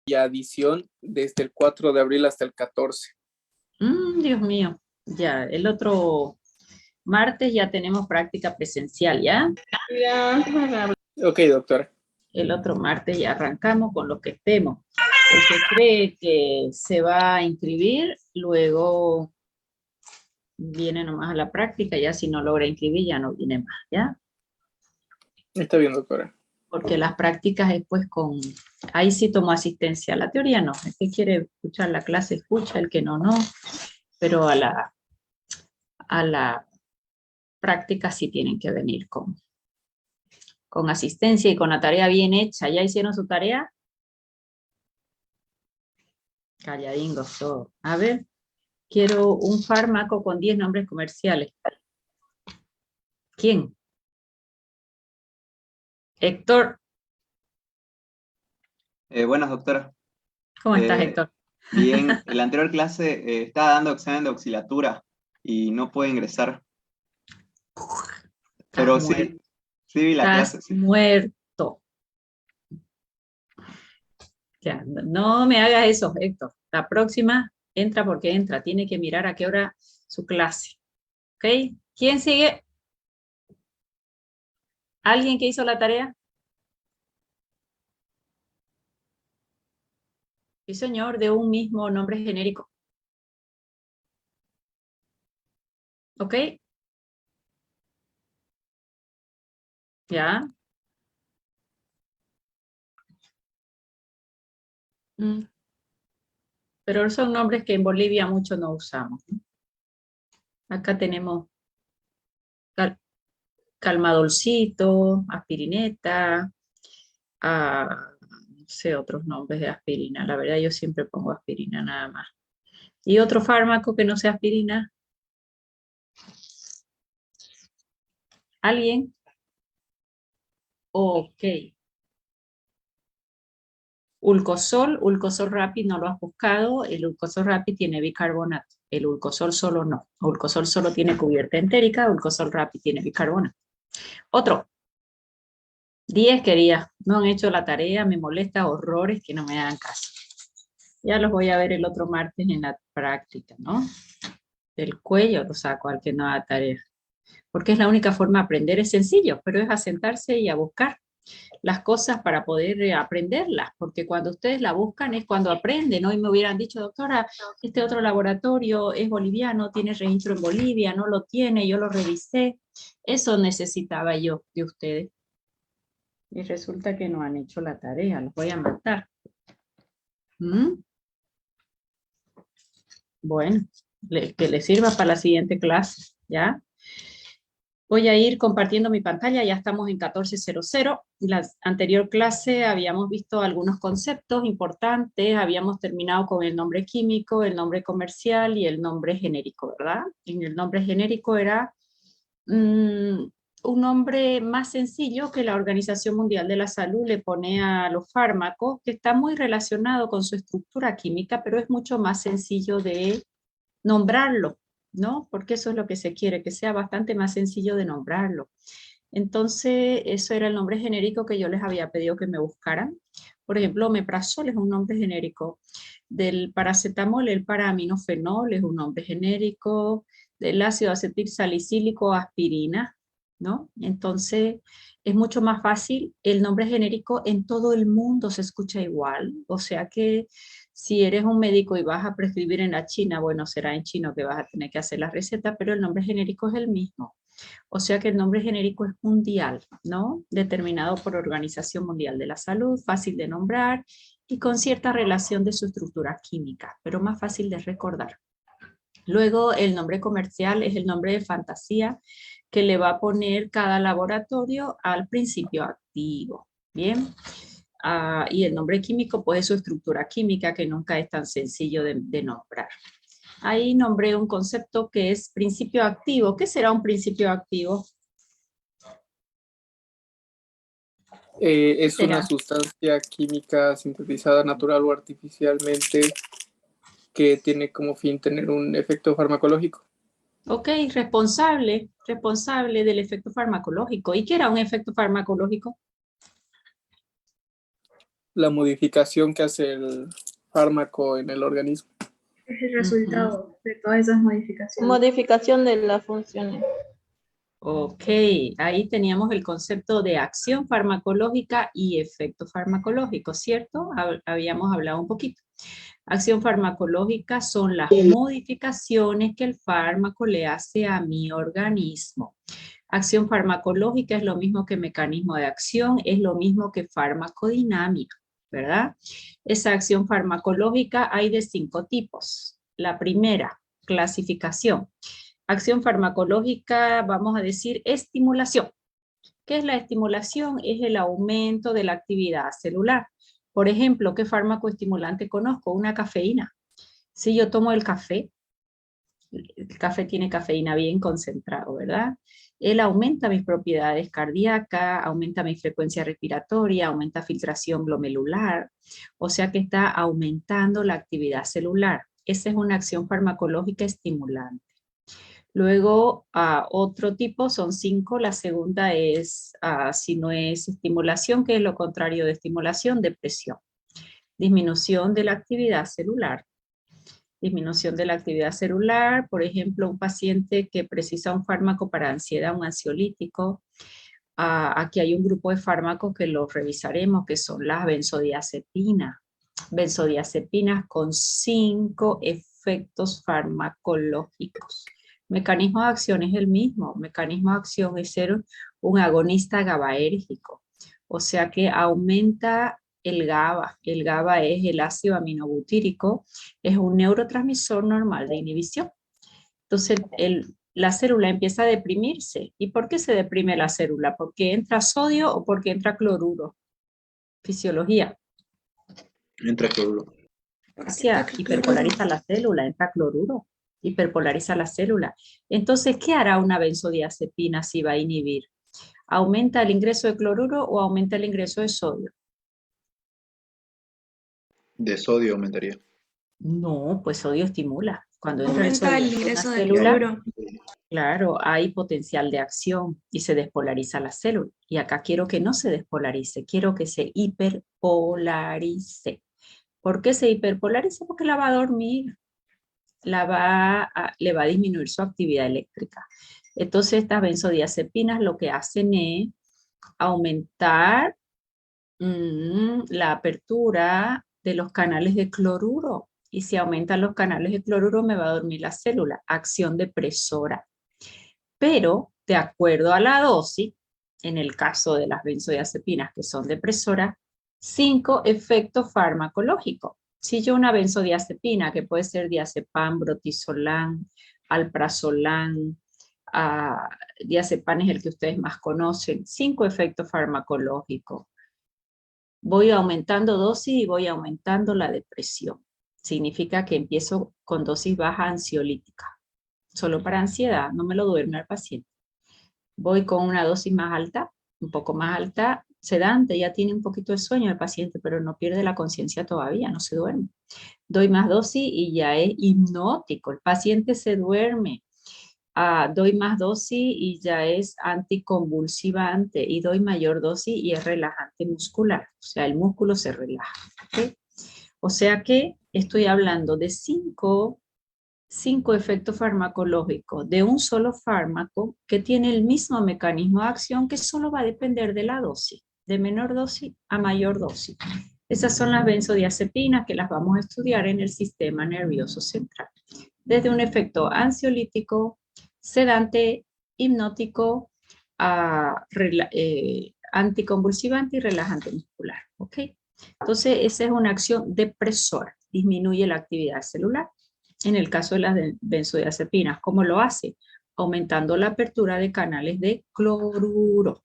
y adición desde el 4 de abril hasta el 14. Dios mío, ya, el otro martes ya tenemos práctica presencial, ¿ya? Ok, doctora. El otro martes ya arrancamos con lo que estemos. El que cree que se va a inscribir, luego viene nomás a la práctica, ya si no logra inscribir ya no viene más, ¿ya? Está bien, doctora. Porque las prácticas después con... Ahí sí tomo asistencia, la teoría no. El que quiere escuchar la clase escucha, el que no, no. Pero a la práctica sí tienen que venir con asistencia y con la tarea bien hecha. ¿Ya hicieron su tarea? Calladingos todo. A ver, quiero un fármaco con 10 nombres comerciales. ¿Quién? Héctor. Buenas, doctora. ¿Cómo estás, Héctor? Bien, en la anterior clase estaba dando examen de auxiliatura y no pude ingresar. Pero sí vi la clase. Sí. Muerto. Ya, no me hagas eso, Héctor. La próxima entra porque entra. Tiene que mirar a qué hora su clase. ¿Ok? ¿Quién sigue? ¿Alguien que hizo la tarea? Sí, señor, de un mismo nombre genérico. ¿Ok? ¿Ya? Pero son nombres que en Bolivia mucho no usamos, ¿no? Acá tenemos calmadolcito, aspirineta, no sé otros nombres de aspirina. La verdad yo siempre pongo aspirina nada más. ¿Y otro fármaco que no sea aspirina? ¿Alguien? Ok. Ulcosol Rapid no lo has buscado. El Ulcosol Rapid tiene bicarbonato. El Ulcosol solo no. Ulcosol solo tiene cubierta entérica. Ulcosol Rapid tiene bicarbonato. Otro. 10 quería. No han hecho la tarea. Me molesta horrores que no me hagan caso. Ya los voy a ver el otro martes en la práctica, ¿no? Del cuello lo saco al que no haga tarea. Porque es la única forma de aprender. Es sencillo, pero es a sentarse y a buscar las cosas para poder aprenderlas, porque cuando ustedes la buscan es cuando aprenden. Hoy me hubieran dicho, doctora, este otro laboratorio es boliviano, tiene registro en Bolivia, no lo tiene, yo lo revisé. Eso necesitaba yo de ustedes. Y resulta que no han hecho la tarea, los voy a matar. Bueno, que les sirva para la siguiente clase, ¿ya? Voy a ir compartiendo mi pantalla, ya estamos en 14:00. La anterior clase habíamos visto algunos conceptos importantes, habíamos terminado con el nombre químico, el nombre comercial y el nombre genérico, ¿verdad? En el nombre genérico era un nombre más sencillo que la Organización Mundial de la Salud le pone a los fármacos, que está muy relacionado con su estructura química, pero es mucho más sencillo de nombrarlo, ¿no? Porque eso es lo que se quiere, que sea bastante más sencillo de nombrarlo. Entonces, eso era el nombre genérico que yo les había pedido que me buscaran. Por ejemplo, omeprazol es un nombre genérico. Del paracetamol, el paraminofenol es un nombre genérico. Del ácido acetil salicílico, aspirina, ¿no? Entonces, es mucho más fácil. El nombre genérico en todo el mundo se escucha igual. O sea que si eres un médico y vas a prescribir en la China, bueno, será en chino que vas a tener que hacer la receta, pero el nombre genérico es el mismo. O sea que el nombre genérico es mundial, ¿no? Determinado por Organización Mundial de la Salud, fácil de nombrar y con cierta relación de su estructura química, pero más fácil de recordar. Luego, el nombre comercial es el nombre de fantasía que le va a poner cada laboratorio al principio activo. Bien. Y el nombre químico, pues es su estructura química, que nunca es tan sencillo de nombrar. Ahí nombré un concepto que es principio activo. ¿Qué será un principio activo? Es una sustancia química sintetizada natural o artificialmente que tiene como fin tener un efecto farmacológico. Ok, responsable del efecto farmacológico. ¿Y qué era un efecto farmacológico? la modificación que hace el fármaco en el organismo. Es el resultado de todas esas modificaciones. Modificación de las funciones. Ok, ahí teníamos el concepto de acción farmacológica y efecto farmacológico, ¿cierto? Habíamos hablado un poquito. Acción farmacológica son las modificaciones que el fármaco le hace a mi organismo. Acción farmacológica es lo mismo que mecanismo de acción, es lo mismo que farmacodinámica, ¿verdad? Esa acción farmacológica hay de 5 tipos. La primera, clasificación. Acción farmacológica, vamos a decir, estimulación. ¿Qué es la estimulación? Es el aumento de la actividad celular. Por ejemplo, ¿qué fármaco estimulante conozco? Una cafeína. Si yo tomo el café tiene cafeína bien concentrado, ¿verdad? Él aumenta mis propiedades cardíacas, aumenta mi frecuencia respiratoria, aumenta filtración glomerular, o sea que está aumentando la actividad celular. Esa es una acción farmacológica estimulante. Luego, otro tipo son 5. La segunda es, si no es estimulación, que es lo contrario de estimulación, depresión. Disminución de la actividad celular. Disminución de la actividad celular, por ejemplo, un paciente que precisa un fármaco para ansiedad, un ansiolítico. Aquí hay un grupo de fármacos que los revisaremos, que son las benzodiazepinas. Benzodiazepinas con 5 efectos farmacológicos. Mecanismo de acción es el mismo. Mecanismo de acción es ser un agonista GABAérgico. O sea que aumenta el GABA. El GABA es el ácido aminobutírico. Es un neurotransmisor normal de inhibición. Entonces la célula empieza a deprimirse. ¿Y por qué se deprime la célula? ¿Porque entra sodio o porque entra cloruro? Fisiología. Entra cloruro. Hiperpolariza la célula, entra cloruro. Hiperpolariza la célula. Entonces, ¿qué hará una benzodiazepina si va a inhibir? ¿Aumenta el ingreso de cloruro o aumenta el ingreso de sodio? De sodio aumentaría. No, pues sodio estimula. Cuando entra el Aumenta sodio el en una ingreso de célula, cloruro. claro, hay potencial de acción y se despolariza la célula. Y acá quiero que no se despolarice, quiero que se hiperpolarice. ¿Por qué se hiperpolariza? Porque la va a dormir. Le va a disminuir su actividad eléctrica. Entonces estas benzodiazepinas lo que hacen es aumentar la apertura de los canales de cloruro. Y si aumentan los canales de cloruro me va a dormir la célula. Acción depresora. Pero de acuerdo a la dosis, en el caso de las benzodiazepinas que son depresoras, 5 efectos farmacológicos. Si yo una benzodiazepina, que puede ser diazepam, brotisolán, alprazolam, diazepam es el que ustedes más conocen, 5 efectos farmacológicos. Voy aumentando dosis y voy aumentando la depresión. Significa que empiezo con dosis baja ansiolítica. Solo para ansiedad, no me lo duerme al paciente. Voy con una dosis más alta, un poco más alta, sedante, ya tiene un poquito de sueño el paciente, pero no pierde la conciencia todavía, no se duerme. Doy más dosis y ya es hipnótico, el paciente se duerme. Doy más dosis y ya es anticonvulsivante, y doy mayor dosis y es relajante muscular, o sea, el músculo se relaja. ¿Okay? O sea que estoy hablando de 5 efectos farmacológicos de un solo fármaco que tiene el mismo mecanismo de acción, que solo va a depender de la dosis, de menor dosis a mayor dosis. Esas son las benzodiazepinas que las vamos a estudiar en el sistema nervioso central. Desde un efecto ansiolítico, sedante, hipnótico, anticonvulsivante y relajante muscular. ¿Okay? Entonces, esa es una acción depresora, disminuye la actividad celular. En el caso de las benzodiazepinas, ¿cómo lo hace? Aumentando la apertura de canales de cloruro.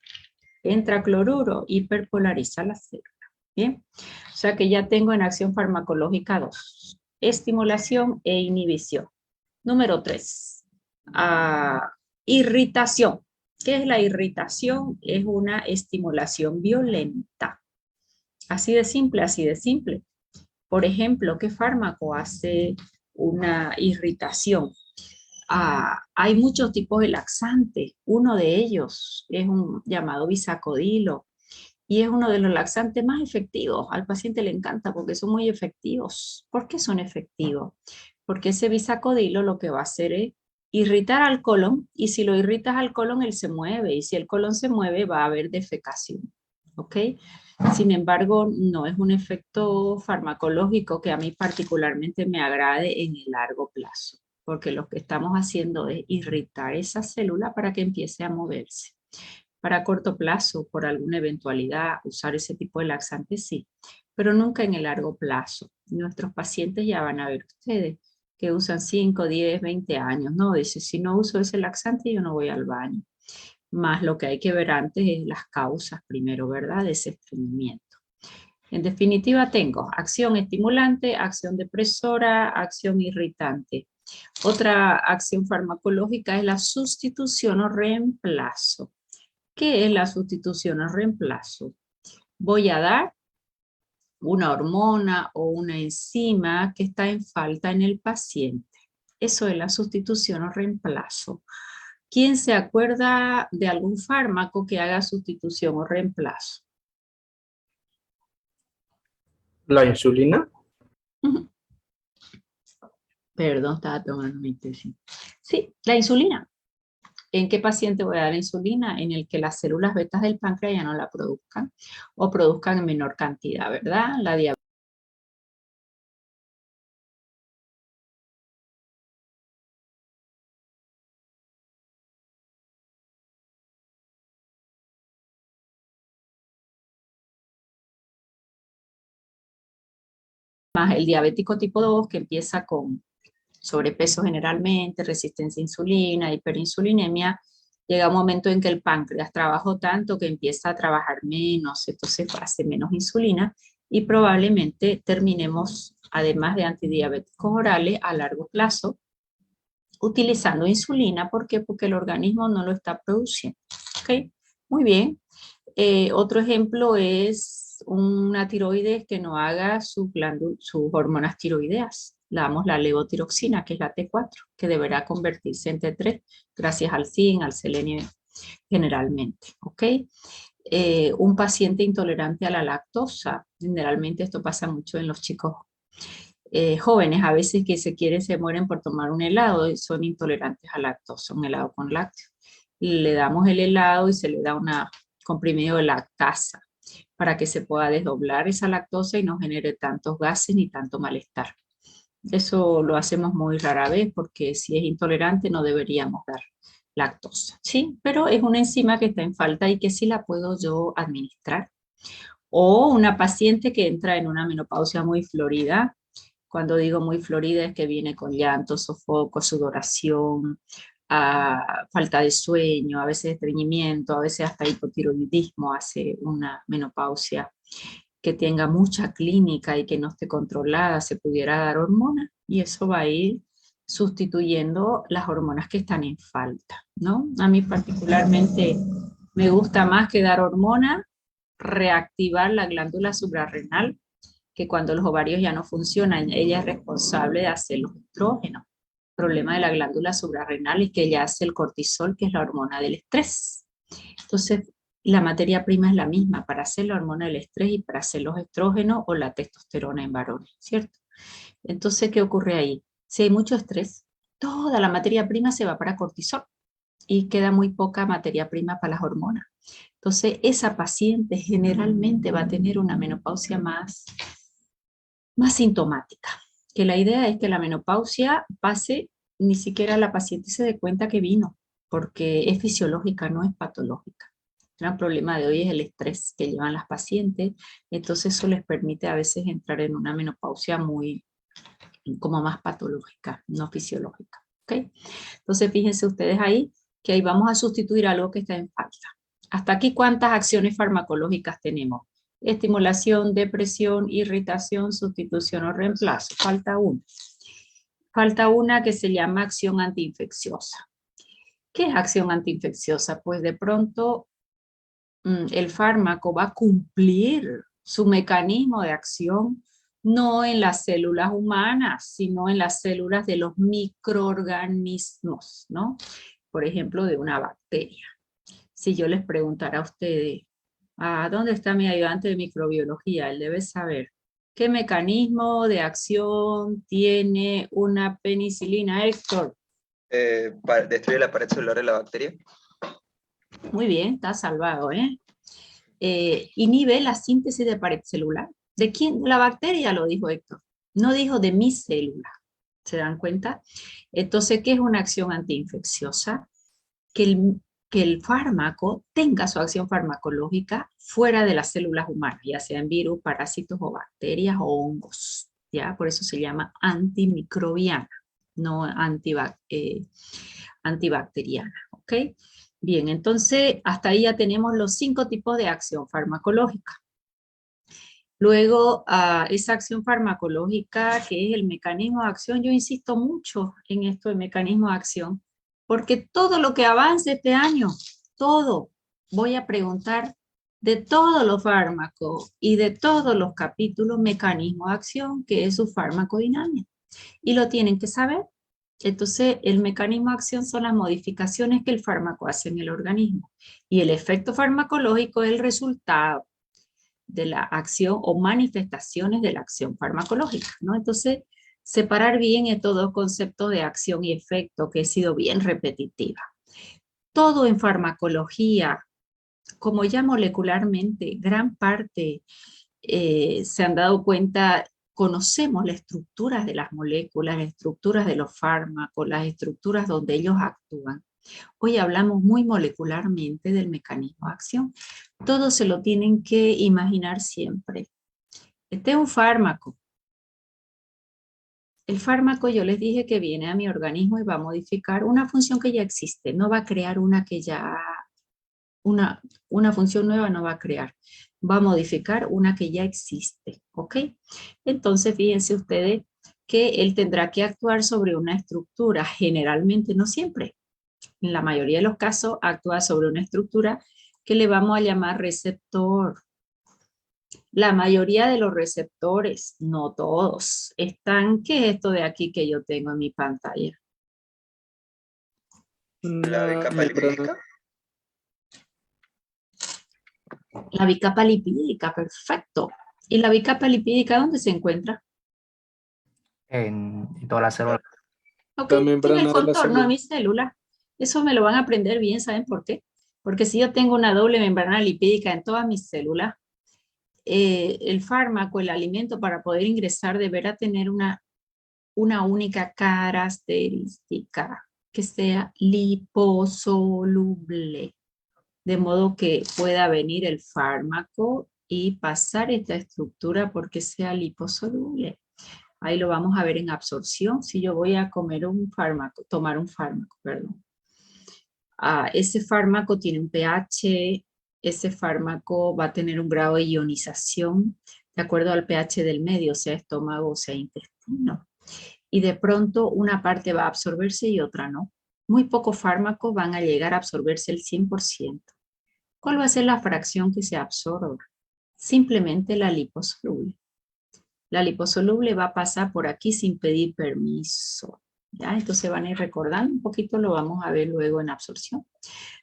Entra cloruro, hiperpolariza la célula. ¿Bien? O sea que ya tengo en acción farmacológica 2. Estimulación e inhibición. Número 3. Irritación. ¿Qué es la irritación? Es una estimulación violenta. Así de simple, así de simple. Por ejemplo, ¿qué fármaco hace una irritación? Hay muchos tipos de laxantes. Uno de ellos es un llamado bisacodilo. y es uno de los laxantes más efectivos. Al paciente le encanta porque son muy efectivos. ¿Por qué son efectivos? Porque ese bisacodilo lo que va a hacer es irritar al colon, y si lo irritas al colon, él se mueve, y si el colon se mueve, va a haber defecación. ¿Ok? Sin embargo, no es un efecto farmacológico que a mí particularmente me agrade en el largo plazo, porque lo que estamos haciendo es irritar esa célula para que empiece a moverse. Para corto plazo, por alguna eventualidad, usar ese tipo de laxante sí, pero nunca en el largo plazo. Nuestros pacientes ya van a ver ustedes que usan 5, 10, 20 años, ¿no? Dice, si no uso ese laxante, yo no voy al baño. Más lo que hay que ver antes es las causas primero, ¿verdad? De ese estreñimiento. En definitiva, tengo acción estimulante, acción depresora, acción irritante. Otra acción farmacológica es la sustitución o reemplazo. ¿Qué es la sustitución o reemplazo? Voy a dar una hormona o una enzima que está en falta en el paciente. Eso es la sustitución o reemplazo. ¿Quién se acuerda de algún fármaco que haga sustitución o reemplazo? La insulina. Perdón, estaba tomando mi tesis. Sí, la insulina. ¿En qué paciente voy a dar la insulina? En el que las células betas del páncreas ya no la produzcan o produzcan en menor cantidad, ¿verdad? La diabetes. Más el diabético tipo 2 que empieza con sobrepeso generalmente, resistencia a insulina, hiperinsulinemia, llega un momento en que el páncreas trabajó tanto que empieza a trabajar menos, entonces hace menos insulina y probablemente terminemos, además de antidiabéticos orales, a largo plazo, utilizando insulina. ¿Por qué? Porque el organismo no lo está produciendo. ¿Ok? Muy bien. Otro ejemplo es una tiroides que no haga sus hormonas tiroideas. Le damos la levotiroxina, que es la T4, que deberá convertirse en T3 gracias al zinc, al selenio generalmente. ¿Ok? Un paciente intolerante a la lactosa, generalmente esto pasa mucho en los chicos jóvenes, a veces que se mueren por tomar un helado y son intolerantes a lactosa, un helado con lácteos. Le damos el helado y se le da un comprimido de lactasa para que se pueda desdoblar esa lactosa y no genere tantos gases ni tanto malestar. Eso lo hacemos muy rara vez porque si es intolerante no deberíamos dar lactosa, ¿sí? Pero es una enzima que está en falta y que sí la puedo yo administrar. O una paciente que entra en una menopausia muy florida. Cuando digo muy florida es que viene con llanto, sofoco, sudoración, falta de sueño, a veces estreñimiento, a veces hasta hipotiroidismo hace una menopausia. Que tenga mucha clínica y que no esté controlada, se pudiera dar hormonas y eso va a ir sustituyendo las hormonas que están en falta, ¿no? A mí particularmente me gusta más que dar hormona, reactivar la glándula suprarrenal, que cuando los ovarios ya no funcionan, ella es responsable de hacer los estrógenos. El problema de la glándula suprarrenal es que ella hace el cortisol, que es la hormona del estrés. Entonces, la materia prima es la misma para hacer la hormona del estrés y para hacer los estrógenos o la testosterona en varones, ¿cierto? Entonces, ¿qué ocurre ahí? Si hay mucho estrés, toda la materia prima se va para cortisol y queda muy poca materia prima para las hormonas. Entonces, esa paciente generalmente va a tener una menopausia más sintomática. Que la idea es que la menopausia pase, ni siquiera la paciente se dé cuenta que vino, porque es fisiológica, no es patológica. El gran problema de hoy es el estrés que llevan las pacientes, entonces eso les permite a veces entrar en una menopausia muy, como más patológica, no fisiológica. ¿Okay? Entonces fíjense ustedes ahí que ahí vamos a sustituir algo que está en falta. Hasta aquí, ¿cuántas acciones farmacológicas tenemos? Estimulación, depresión, irritación, sustitución o reemplazo. Falta una. Falta una que se llama acción antiinfecciosa. ¿Qué es acción antiinfecciosa? Pues de pronto el fármaco va a cumplir su mecanismo de acción no en las células humanas, sino en las células de los microorganismos, ¿no? Por ejemplo, de una bacteria. Si yo les preguntara a ustedes, ¿Dónde está mi ayudante de microbiología? Él debe saber. ¿Qué mecanismo de acción tiene una penicilina, Héctor? Destruye la pared celular de la bacteria. Muy bien, está salvado, ¿eh? Inhibe la síntesis de pared celular. ¿De quién? De la bacteria, lo dijo Héctor. No dijo de mi célula. ¿Se dan cuenta? Entonces, ¿qué es una acción antiinfecciosa? Que el fármaco tenga su acción farmacológica fuera de las células humanas, ya sean virus, parásitos o bacterias o hongos. ¿Ya? Por eso se llama antimicrobiana, no antibacteriana. ¿Ok? Bien, entonces hasta ahí ya tenemos los 5 tipos de acción farmacológica. Luego, esa acción farmacológica, que es el mecanismo de acción, yo insisto mucho en esto de mecanismo de acción, porque todo lo que avance este año, todo, voy a preguntar de todos los fármacos y de todos los capítulos, mecanismo de acción, que es su farmacodinámica. Y lo tienen que saber. Entonces, el mecanismo de acción son las modificaciones que el fármaco hace en el organismo. Y el efecto farmacológico es el resultado de la acción o manifestaciones de la acción farmacológica, ¿no? Entonces, separar bien estos dos conceptos de acción y efecto, que he sido bien repetitiva. Todo en farmacología, como ya molecularmente, gran parte se han dado cuenta, conocemos las estructuras de las moléculas, las estructuras de los fármacos, las estructuras donde ellos actúan. Hoy hablamos muy molecularmente del mecanismo de acción. Todo se lo tienen que imaginar siempre. Este es un fármaco. El fármaco, yo les dije que viene a mi organismo y va a modificar una función que ya existe. No va a crear una que ya, una función nueva no va a crear. Va a modificar una que ya existe, ¿ok? Entonces, fíjense ustedes que él tendrá que actuar sobre una estructura, generalmente, no siempre. En la mayoría de los casos actúa sobre una estructura que le vamos a llamar receptor. La mayoría de los receptores, no todos, están, ¿qué es esto de aquí que yo tengo en mi pantalla? La bicapa lipídica. La bicapa lipídica, perfecto. ¿Y la bicapa lipídica dónde se encuentra? En todas las células. Ok, La en membrana el de la contorno de célula. mi célula. Eso me lo van a aprender bien, ¿saben por qué? Porque si yo tengo una doble membrana lipídica en todas mis células, el fármaco, el alimento para poder ingresar deberá tener una única característica, que sea liposoluble, de modo que pueda venir el fármaco y pasar esta estructura porque sea liposoluble. Ahí lo vamos a ver en absorción. Si yo voy a comer un fármaco, tomar un fármaco, perdón. Ese fármaco tiene un pH, ese fármaco va a tener un grado de ionización de acuerdo al pH del medio, sea estómago o sea intestino. Y de pronto una parte va a absorberse y otra no. Muy pocos fármacos van a llegar a absorberse el 100%. ¿Cuál va a ser la fracción que se absorba? Simplemente la liposoluble. La liposoluble va a pasar por aquí sin pedir permiso. ¿Ya? Entonces van a ir recordando un poquito, lo vamos a ver luego en absorción.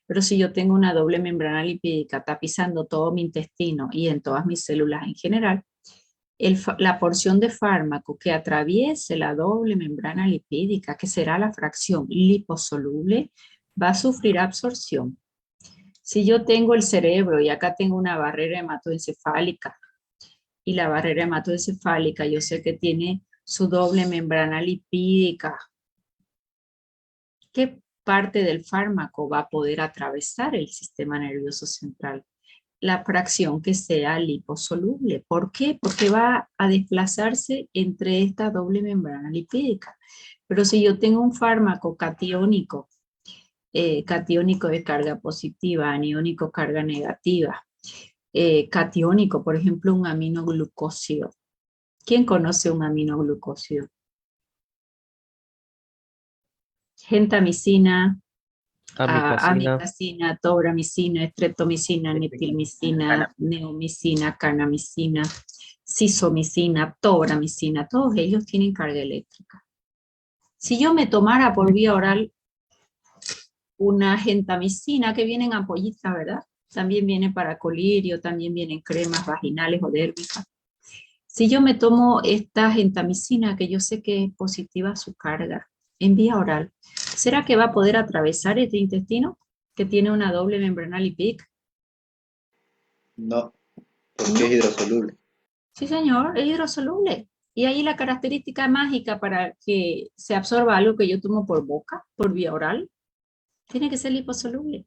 Pero si yo tengo una doble membrana lipídica tapizando todo mi intestino y en todas mis células en general, la porción de fármaco que atraviese la doble membrana lipídica, que será la fracción liposoluble, va a sufrir absorción. Si yo tengo el cerebro y acá tengo una barrera hematoencefálica, y la barrera hematoencefálica yo sé que tiene su doble membrana lipídica, ¿qué parte del fármaco va a poder atravesar el sistema nervioso central? La fracción que sea liposoluble. ¿Por qué? Porque va a desplazarse entre esta doble membrana lipídica. Pero si yo tengo un fármaco catiónico, catiónico de carga positiva, aniónico carga negativa, catiónico, por ejemplo, un aminoglucósido. ¿Quién conoce un aminoglucósido? Gentamicina, amicacina, tobramicina, estreptomicina, metilmicina, neomicina, carnamicina, cisomicina, tobramicina, todos ellos tienen carga eléctrica. Si yo me tomara por vía oral una gentamicina que viene en ampollita, ¿verdad? también viene para colirio, también vienen cremas vaginales o dérmicas. Si yo me tomo esta gentamicina, que yo sé que es positiva su carga, en vía oral, ¿será que va a poder atravesar este intestino que tiene una doble membrana lipídica? No, porque es hidrosoluble. Sí, señor, es hidrosoluble. Y ahí la característica mágica para que se absorba algo que yo tomo por boca, por vía oral, tiene que ser liposoluble.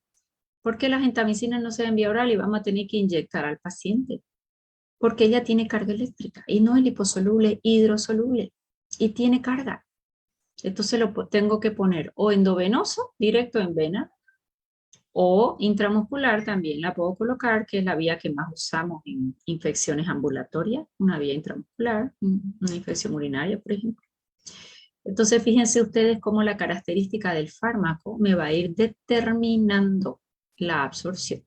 ¿Por qué la gentamicina no se da en vía oral y vamos a tener que inyectar al paciente? Porque ella tiene carga eléctrica y no es liposoluble, hidrosoluble y tiene carga. Entonces lo tengo que poner o endovenoso, directo en vena, o intramuscular también la puedo colocar, que es la vía que más usamos en infecciones ambulatorias, una vía intramuscular, una infección urinaria, por ejemplo. Entonces fíjense ustedes cómo la característica del fármaco me va a ir determinando la absorción.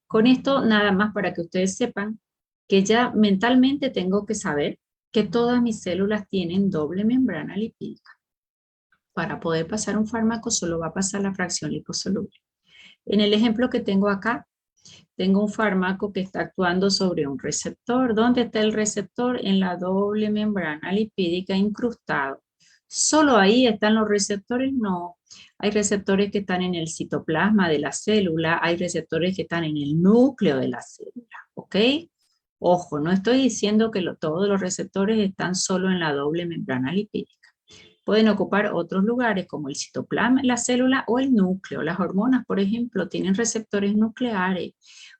Con esto nada más para que ustedes sepan que ya mentalmente tengo que saber que todas mis células tienen doble membrana lipídica. Para poder pasar un fármaco solo va a pasar la fracción liposoluble. En el ejemplo que tengo acá, tengo un fármaco que está actuando sobre un receptor. ¿Dónde está el receptor? En la doble membrana lipídica incrustado. ¿Solo ahí están los receptores? No. Hay receptores que están en el citoplasma de la célula, hay receptores que están en el núcleo de la célula, ¿ok? Ojo, no estoy diciendo que todos los receptores están solo en la doble membrana lipídica. Pueden ocupar otros lugares como el citoplasma, la célula o el núcleo. Las hormonas, por ejemplo, tienen receptores nucleares.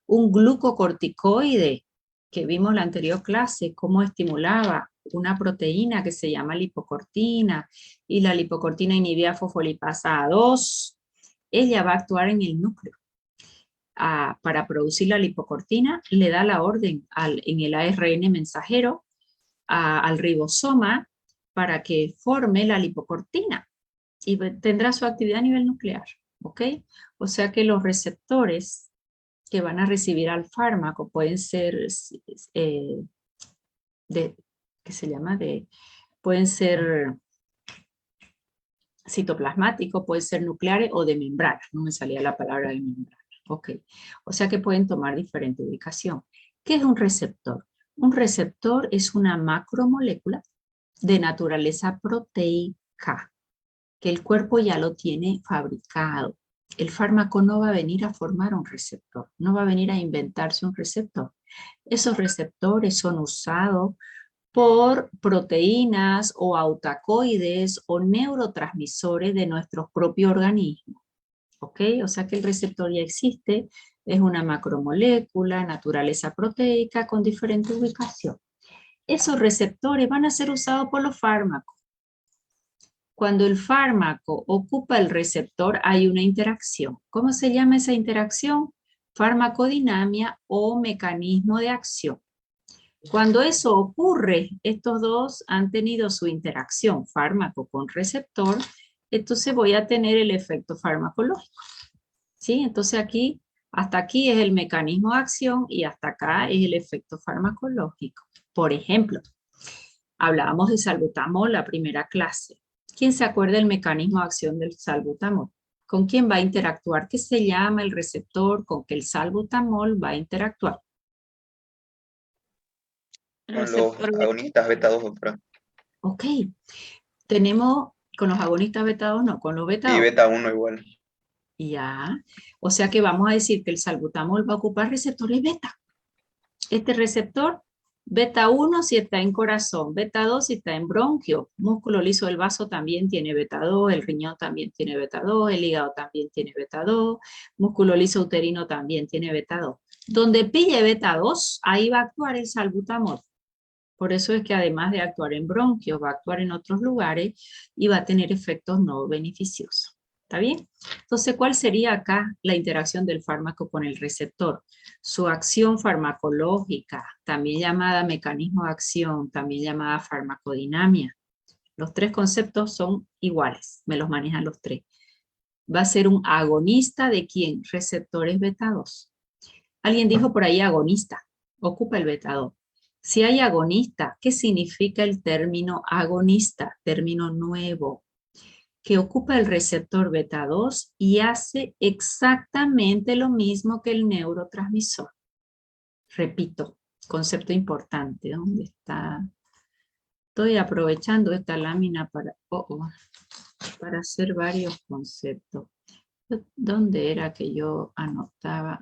Un glucocorticoide, que vimos en la anterior clase, cómo estimulaba una proteína que se llama lipocortina, y la lipocortina inhibía fosfolipasa A2, ella va a actuar en el núcleo. Para producir la lipocortina, le da la orden en el ARN mensajero al ribosoma para que forme la lipocortina y tendrá su actividad a nivel nuclear, ¿ok? O sea que los receptores que van a recibir al fármaco pueden ser pueden ser citoplasmáticos, pueden ser nucleares o de membrana, no me salía la palabra de membrana, ok. O sea que pueden tomar diferente ubicación. ¿Qué es un receptor? Un receptor es una macromolécula de naturaleza proteica, que el cuerpo ya lo tiene fabricado. El fármaco no va a venir a formar un receptor, no va a venir a inventarse un receptor. Esos receptores son usados por proteínas o autacoides o neurotransmisores de nuestro propio organismo. ¿Ok? O sea que el receptor ya existe, es una macromolécula, naturaleza proteica con diferente ubicación. Esos receptores van a ser usados por los fármacos. Cuando el fármaco ocupa el receptor hay una interacción. ¿Cómo se llama esa interacción? Farmacodinamia o mecanismo de acción. Cuando eso ocurre, estos dos han tenido su interacción, fármaco con receptor, entonces voy a tener el efecto farmacológico. ¿Sí? Entonces aquí, hasta aquí es el mecanismo de acción y hasta acá es el efecto farmacológico. Por ejemplo, hablábamos de salbutamol la primera clase. ¿Quién se acuerda del mecanismo de acción del salbutamol? ¿Con quién va a interactuar? ¿Qué se llama el receptor con que el salbutamol va a interactuar? Con los agonistas beta 2, doctora. Ok. Tenemos con los agonistas beta 2, no, con los beta 2. Y beta 1 igual. Ya. O sea que vamos a decir que el salbutamol va a ocupar receptores beta. Este receptor beta 1 si está en corazón, beta 2 si está en bronquio, músculo liso del vaso también tiene beta 2, el riñón también tiene beta 2, el hígado también tiene beta 2, músculo liso uterino también tiene beta 2. Donde pille beta 2, ahí va a actuar el salbutamol. Por eso es que además de actuar en bronquios, va a actuar en otros lugares y va a tener efectos no beneficiosos. ¿Está bien? Entonces, ¿cuál sería acá la interacción del fármaco con el receptor? Su acción farmacológica, también llamada mecanismo de acción, también llamada farmacodinamia. Los tres conceptos son iguales, me los manejan los tres. Va a ser un agonista de ¿quién? Receptores beta 2. Alguien dijo por ahí agonista, ocupa el beta 2. Si hay agonista, ¿qué significa el término agonista? Término nuevo. que ocupa el receptor beta 2 y hace exactamente lo mismo que el neurotransmisor. Repito, concepto importante. ¿Dónde está? Estoy aprovechando esta lámina para hacer varios conceptos. ¿Dónde era que yo anotaba?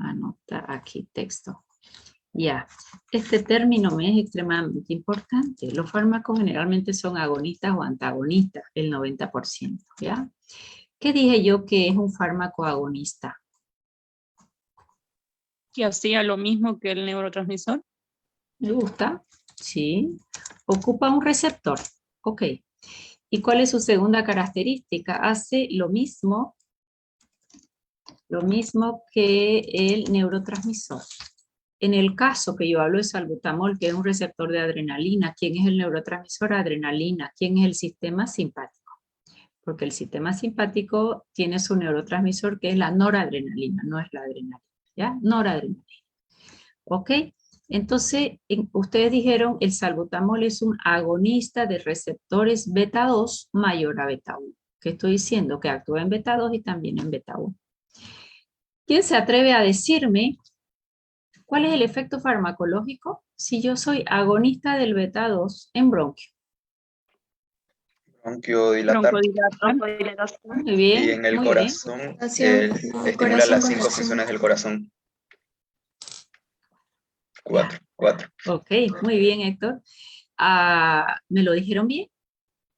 Aquí, texto. Ya, este término me es extremadamente importante. Los fármacos generalmente son agonistas o antagonistas, el 90%, ¿ya? ¿Qué dije yo que es un fármaco agonista? Que hacía lo mismo que el neurotransmisor. ¿Me gusta? Sí. Ocupa un receptor. Ok. ¿Y cuál es su segunda característica? Hace lo mismo que el neurotransmisor. En el caso que yo hablo de salbutamol, que es un receptor de adrenalina, ¿quién es el neurotransmisor? Adrenalina. ¿Quién es el sistema simpático? Porque el sistema simpático tiene su neurotransmisor que es la noradrenalina, no es la adrenalina, ¿ya? Noradrenalina. ¿Ok? Entonces, ustedes dijeron el salbutamol es un agonista de receptores beta 2 mayor a beta 1. ¿Qué estoy diciendo? Que actúa en beta 2 y también en beta 1. ¿Quién se atreve a decirme cuál es el efecto farmacológico si yo soy agonista del beta 2 en bronquio? Bronquiodilatar. Muy bien. Y en el muy corazón, estimula corazón las con 5 razón. funciones del corazón. 4. Ok, muy bien, Héctor. ¿Me lo dijeron bien?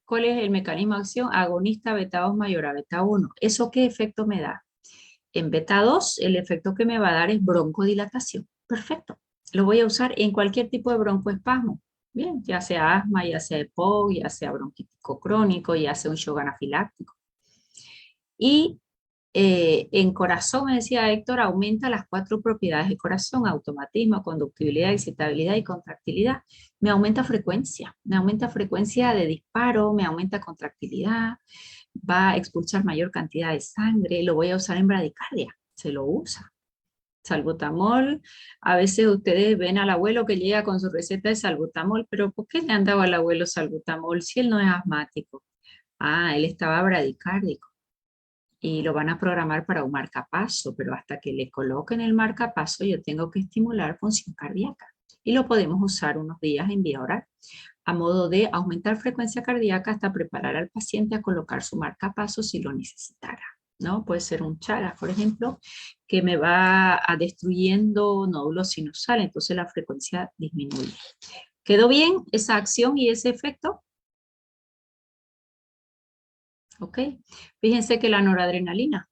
¿Cuál es el mecanismo de acción? Agonista beta 2 mayor a beta 1. ¿Eso qué efecto me da? En beta 2, el efecto que me va a dar es broncodilatación. Perfecto. Lo voy a usar en cualquier tipo de broncoespasmo. Bien, ya sea asma, ya sea EPOC, ya sea bronquítico crónico, ya sea un shock anafiláctico. Y en corazón, me decía Héctor, aumenta las 4 propiedades de corazón: automatismo, conductibilidad, excitabilidad y contractilidad. Me aumenta frecuencia de disparo, me aumenta contractilidad, va a expulsar mayor cantidad de sangre. Lo voy a usar en bradicardia, se lo usa. Salbutamol, a veces ustedes ven al abuelo que llega con su receta de salbutamol, pero ¿por qué le han dado al abuelo salbutamol si él no es asmático? Él estaba bradicárdico. Y lo van a programar para un marcapaso, pero hasta que le coloquen el marcapaso yo tengo que estimular función cardíaca. Y lo podemos usar unos días en vía oral, a modo de aumentar frecuencia cardíaca hasta preparar al paciente a colocar su marcapaso si lo necesitara, ¿no? Puede ser un Chagas, por ejemplo, que me va destruyendo nódulos sinusales, entonces la frecuencia disminuye. ¿Quedó bien esa acción y ese efecto? ¿Ok? Fíjense que la noradrenalina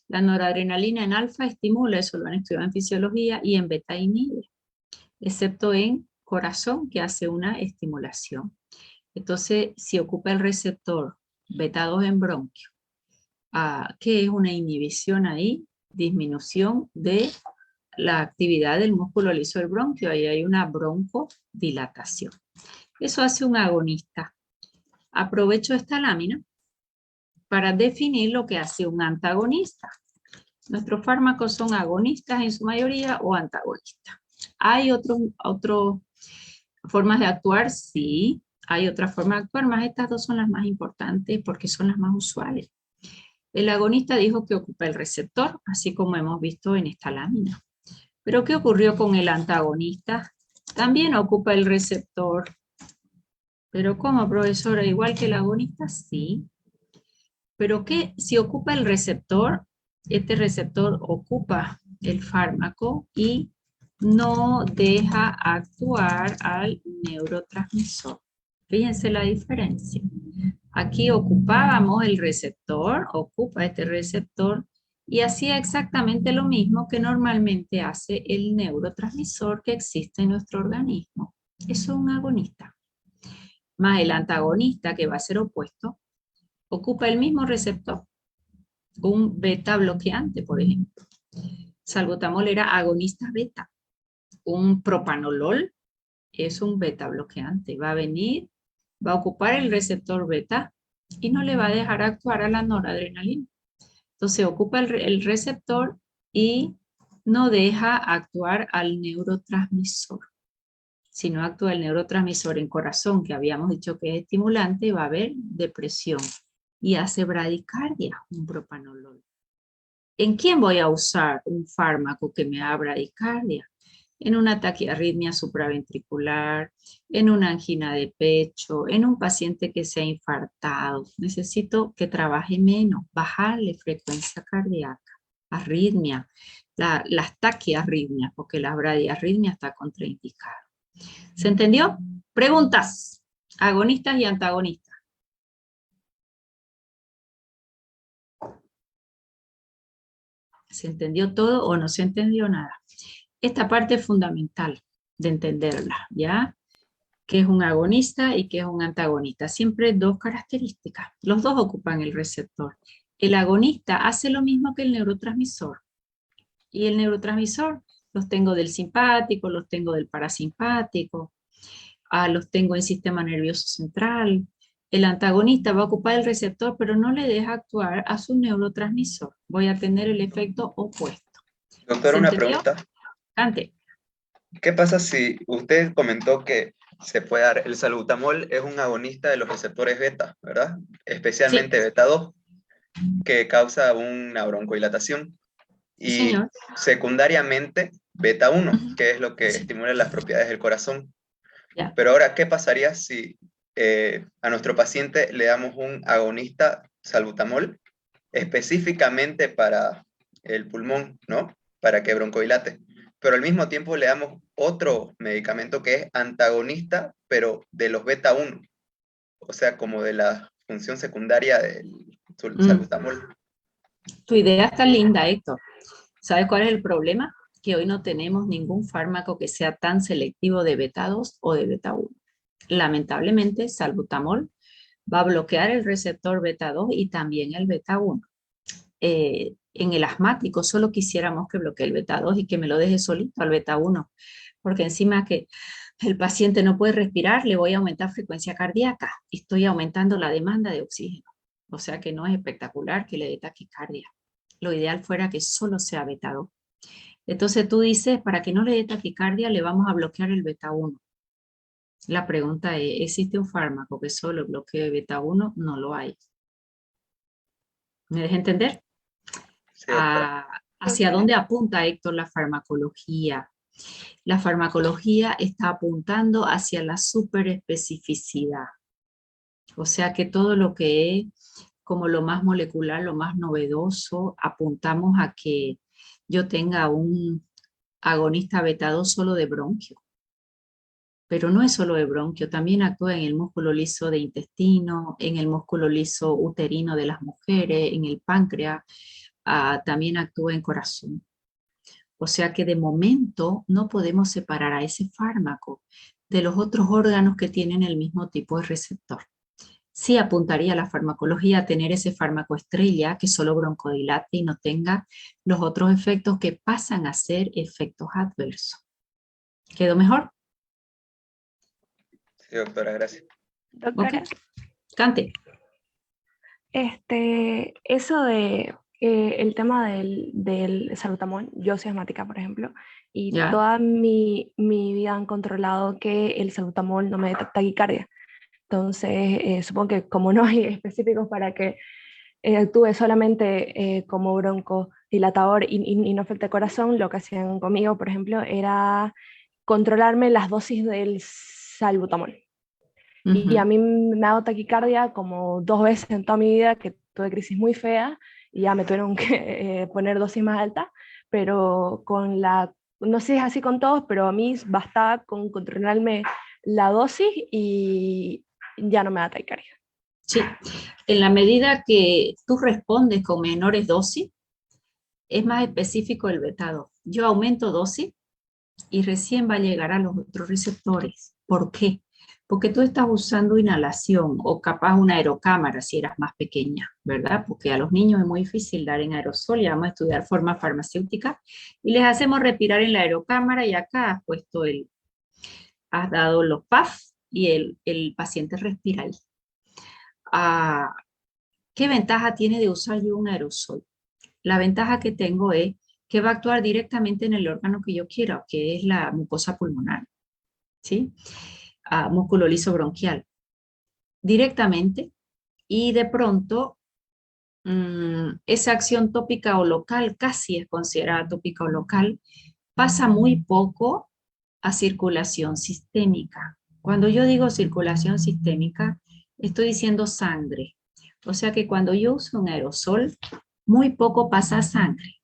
en alfa estimula, eso lo han estudiado en fisiología, y en beta inhibe, excepto en corazón, que hace una estimulación. Entonces, si ocupa el receptor beta 2 en bronquio, ¿qué es una inhibición ahí? Disminución de la actividad del músculo liso del bronquio, ahí hay una broncodilatación. Eso hace un agonista. Aprovecho esta lámina para definir lo que hace un antagonista. Nuestros fármacos son agonistas en su mayoría o antagonistas. ¿Hay otras formas de actuar? Sí, hay otras formas de actuar, más estas dos son las más importantes porque son las más usuales. El agonista dijo que ocupa el receptor, así como hemos visto en esta lámina. ¿Pero qué ocurrió con el antagonista? También ocupa el receptor. ¿Pero cómo, profesora? ¿Igual que el agonista? Sí. Pero que si ocupa el receptor, este receptor ocupa el fármaco y no deja actuar al neurotransmisor. Fíjense la diferencia. Aquí ocupábamos el receptor, ocupa este receptor, y hacía exactamente lo mismo que normalmente hace el neurotransmisor que existe en nuestro organismo. Eso es un agonista. Más el antagonista, que va a ser opuesto, ocupa el mismo receptor, un beta bloqueante, por ejemplo. Salbutamol era agonista beta. Un propanolol es un beta bloqueante. Va a venir, va a ocupar el receptor beta y no le va a dejar actuar a la noradrenalina. Entonces ocupa el receptor y no deja actuar al neurotransmisor. Si no actúa el neurotransmisor en corazón, que habíamos dicho que es estimulante, va a haber depresión. y hace bradicardia, un propanolol. ¿En quién voy a usar un fármaco que me haga bradicardia? En una taquiarritmia supraventricular, en una angina de pecho, en un paciente que se ha infartado. Necesito que trabaje menos, bajarle frecuencia cardíaca, arritmia, las taquiarritmias, porque la bradiarritmia está contraindicada. ¿Se entendió? Preguntas, agonistas y antagonistas. ¿Se entendió todo o no se entendió nada? Esta parte es fundamental de entenderla, ¿ya? ¿Qué es un agonista y qué es un antagonista? Siempre dos características. Los dos ocupan el receptor. El agonista hace lo mismo que el neurotransmisor. Y el neurotransmisor los tengo del simpático, los tengo del parasimpático, los tengo en sistema nervioso central. El antagonista va a ocupar el receptor, pero no le deja actuar a su neurotransmisor. Voy a tener el efecto opuesto. Doctora, una pregunta. Ante. ¿Qué pasa si usted comentó que se puede dar, el salbutamol es un agonista de los receptores beta, ¿verdad? Especialmente Sí. beta 2, que causa una broncodilatación. Y Señor. secundariamente beta 1, que es lo que estimula las propiedades del corazón. Ya. Pero ahora, ¿qué pasaría si a nuestro paciente le damos un agonista salbutamol específicamente para el pulmón, ¿no? Para que broncodilate. Pero al mismo tiempo le damos otro medicamento que es antagonista, pero de los beta 1. O sea, como de la función secundaria del salbutamol. Tu idea está linda, Héctor. ¿Sabes cuál es el problema? Que hoy no tenemos ningún fármaco que sea tan selectivo de beta 2 o de beta 1. Lamentablemente, salbutamol va a bloquear el receptor beta 2 y también el beta 1. En el asmático solo quisiéramos que bloquee el beta 2 y que me lo deje solito al beta 1, porque encima que el paciente no puede respirar, le voy a aumentar frecuencia cardíaca y estoy aumentando la demanda de oxígeno. O sea que no es espectacular que le dé taquicardia. Lo ideal fuera que solo sea beta 2. Entonces tú dices, para que no le dé taquicardia, le vamos a bloquear el beta 1. La pregunta es, ¿existe un fármaco que solo bloquee beta 1? No lo hay. ¿Me deja entender? Sí, ¿Hacia dónde apunta, Héctor, la farmacología? La farmacología está apuntando hacia la superespecificidad. O sea que todo lo que es como lo más molecular, lo más novedoso, apuntamos a que yo tenga un agonista beta 2 solo de bronquio. Pero no es solo de bronquio, también actúa en el músculo liso de intestino, en el músculo liso uterino de las mujeres, en el páncreas, también actúa en corazón. O sea que de momento no podemos separar a ese fármaco de los otros órganos que tienen el mismo tipo de receptor. Sí apuntaría la farmacología a tener ese fármaco estrella que solo broncodilate y no tenga los otros efectos que pasan a ser efectos adversos. ¿Quedó mejor? Sí, doctora, gracias. Doctora, Cante. Eso de el tema del salbutamol, yo soy asmática, por ejemplo, y Ya. toda mi vida han controlado que el salbutamol no me dé taquicardia. Entonces, supongo que como no hay específicos para que actúe solamente como broncodilatador y no afecte el corazón, lo que hacían conmigo, por ejemplo, era controlarme las dosis del salbutamol. Y a mí me ha dado taquicardia como 2 veces en toda mi vida, que tuve crisis muy feas y ya me tuvieron que poner dosis más altas, pero con no sé si es así con todos, pero a mí bastaba con controlarme la dosis y ya no me da taquicardia. Sí, en la medida que tú respondes con menores dosis, es más específico el beta 2. Yo aumento dosis y recién va a llegar a los otros receptores. ¿Por qué? Porque tú estás usando inhalación o capaz una aerocámara si eras más pequeña, ¿verdad? Porque a los niños es muy difícil dar en aerosol, ya vamos a estudiar forma farmacéutica y les hacemos respirar en la aerocámara y acá has puesto has dado los puff y el paciente respira ahí. ¿Qué ventaja tiene de usar yo un aerosol? La ventaja que tengo es que va a actuar directamente en el órgano que yo quiera, que es la mucosa pulmonar, ¿sí? Músculo liso bronquial. Directamente y de pronto esa acción tópica o local, casi es considerada tópica o local, pasa muy poco a circulación sistémica. Cuando yo digo circulación sistémica, estoy diciendo sangre. O sea que cuando yo uso un aerosol, muy poco pasa a sangre.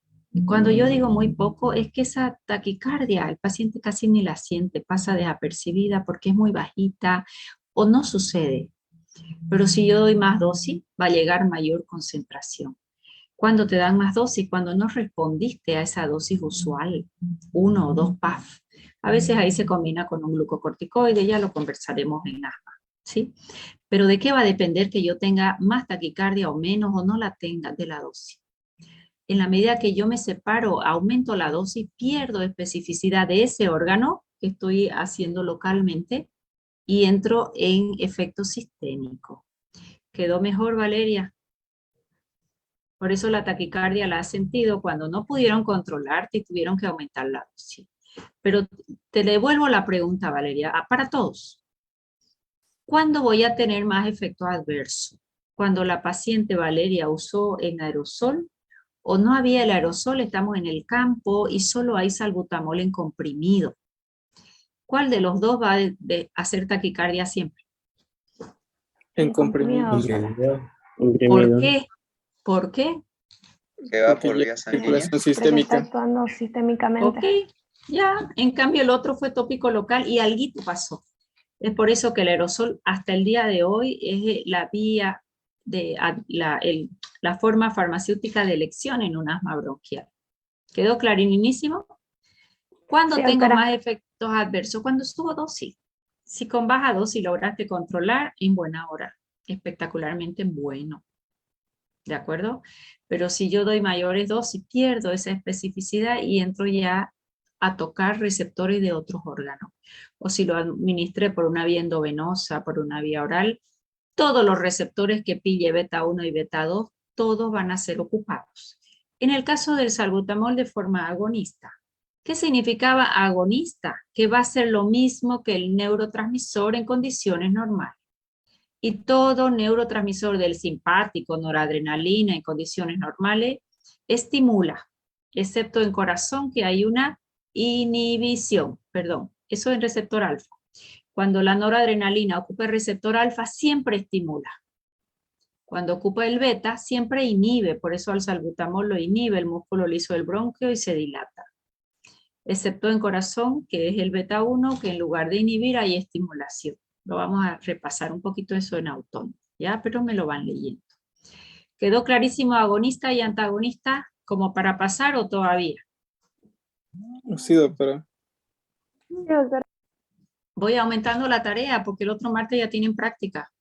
Cuando yo digo muy poco, es que esa taquicardia, el paciente casi ni la siente, pasa desapercibida porque es muy bajita o no sucede. Pero si yo doy más dosis, va a llegar mayor concentración. Cuando te dan más dosis, cuando no respondiste a esa dosis usual, 1 o 2 PAF, a veces ahí se combina con un glucocorticoide, ya lo conversaremos en asma, ¿sí? Pero ¿de qué va a depender que yo tenga más taquicardia o menos o no la tenga de la dosis? En la medida que yo me separo, aumento la dosis, pierdo especificidad de ese órgano que estoy haciendo localmente y entro en efecto sistémico. ¿Quedó mejor, Valeria? Por eso la taquicardia la has sentido cuando no pudieron controlarte y tuvieron que aumentar la dosis. Pero te devuelvo la pregunta, Valeria, para todos. ¿Cuándo voy a tener más efectos adversos? ¿Cuando la paciente Valeria usó en aerosol o no había el aerosol, estamos en el campo y solo hay salbutamol en comprimido? ¿Cuál de los dos va a hacer taquicardia siempre? En comprimido. ¿Por qué? ¿Por qué? Que va Porque por ya vía es sanguínea. circulación Porque está sistémica. actuando sistémicamente. Ok, ya. En cambio el otro fue tópico local y alguito pasó. Es por eso que el aerosol hasta el día de hoy es la vía de la forma farmacéutica de elección en un asma bronquial. ¿Quedó clarísimo? ¿Cuándo Sí, tengo doctora. más efectos adversos? Cuando estuvo dosis. Si con baja dosis lograste controlar, en buena hora. Espectacularmente bueno. ¿De acuerdo? Pero si yo doy mayores dosis, pierdo esa especificidad y entro ya a tocar receptores de otros órganos. O si lo administré por una vía endovenosa, por una vía oral, todos los receptores que pille beta 1 y beta 2, todos van a ser ocupados. En el caso del salbutamol de forma agonista, ¿qué significaba agonista? Que va a ser lo mismo que el neurotransmisor en condiciones normales. Y todo neurotransmisor del simpático, noradrenalina en condiciones normales, estimula, excepto en corazón que hay una inhibición, perdón, eso en receptor alfa. Cuando la noradrenalina ocupa el receptor alfa, siempre estimula. Cuando ocupa el beta, siempre inhibe, por eso al salbutamol lo inhibe, el músculo liso del bronquio y se dilata. Excepto en corazón, que es el beta 1, que en lugar de inhibir hay estimulación. Lo vamos a repasar un poquito eso en autónomo, ¿ya? Pero me lo van leyendo. ¿Quedó clarísimo agonista y antagonista como para pasar o todavía? Sí, doctora. Sí, doctora. Voy aumentando la tarea porque el otro martes ya tienen práctica.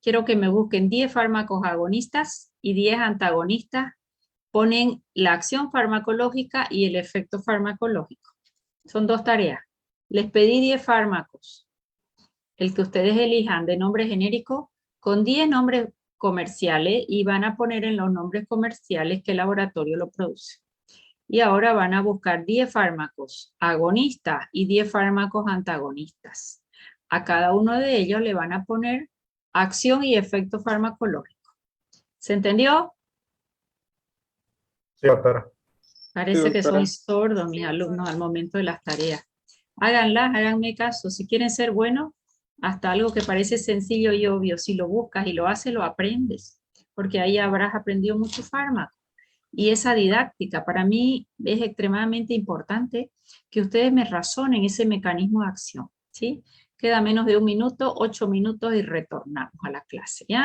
Quiero que me busquen 10 fármacos agonistas y 10 antagonistas. Ponen la acción farmacológica y el efecto farmacológico. Son 2 tareas. Les pedí 10 fármacos. El que ustedes elijan de nombre genérico con 10 nombres comerciales y van a poner en los nombres comerciales qué laboratorio lo produce. Y ahora van a buscar 10 fármacos agonistas y 10 fármacos antagonistas. A cada uno de ellos le van a poner acción y efecto farmacológico. ¿Se entendió? Sí, doctora. Parece Sí, que doctora. son sordos mis alumnos al momento de las tareas. Háganlas, háganme caso. Si quieren ser buenos, hasta algo que parece sencillo y obvio, si lo buscas y lo haces, lo aprendes. Porque ahí habrás aprendido mucho fármaco. Y esa didáctica, para mí es extremadamente importante que ustedes me razonen ese mecanismo de acción, ¿sí? Queda menos de 1 minuto, 8 minutos y retornamos a la clase, ¿ya?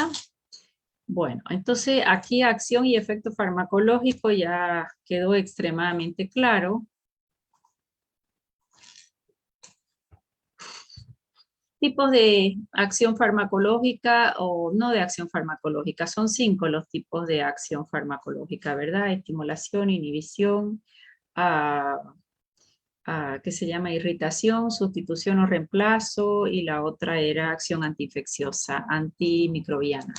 Bueno, entonces aquí acción y efecto farmacológico ya quedó extremadamente claro. Tipos de acción farmacológica o no de acción farmacológica. Son 5 los tipos de acción farmacológica, ¿verdad? Estimulación, inhibición, que se llama irritación, sustitución o reemplazo, y la otra era acción antiinfecciosa, antimicrobiana.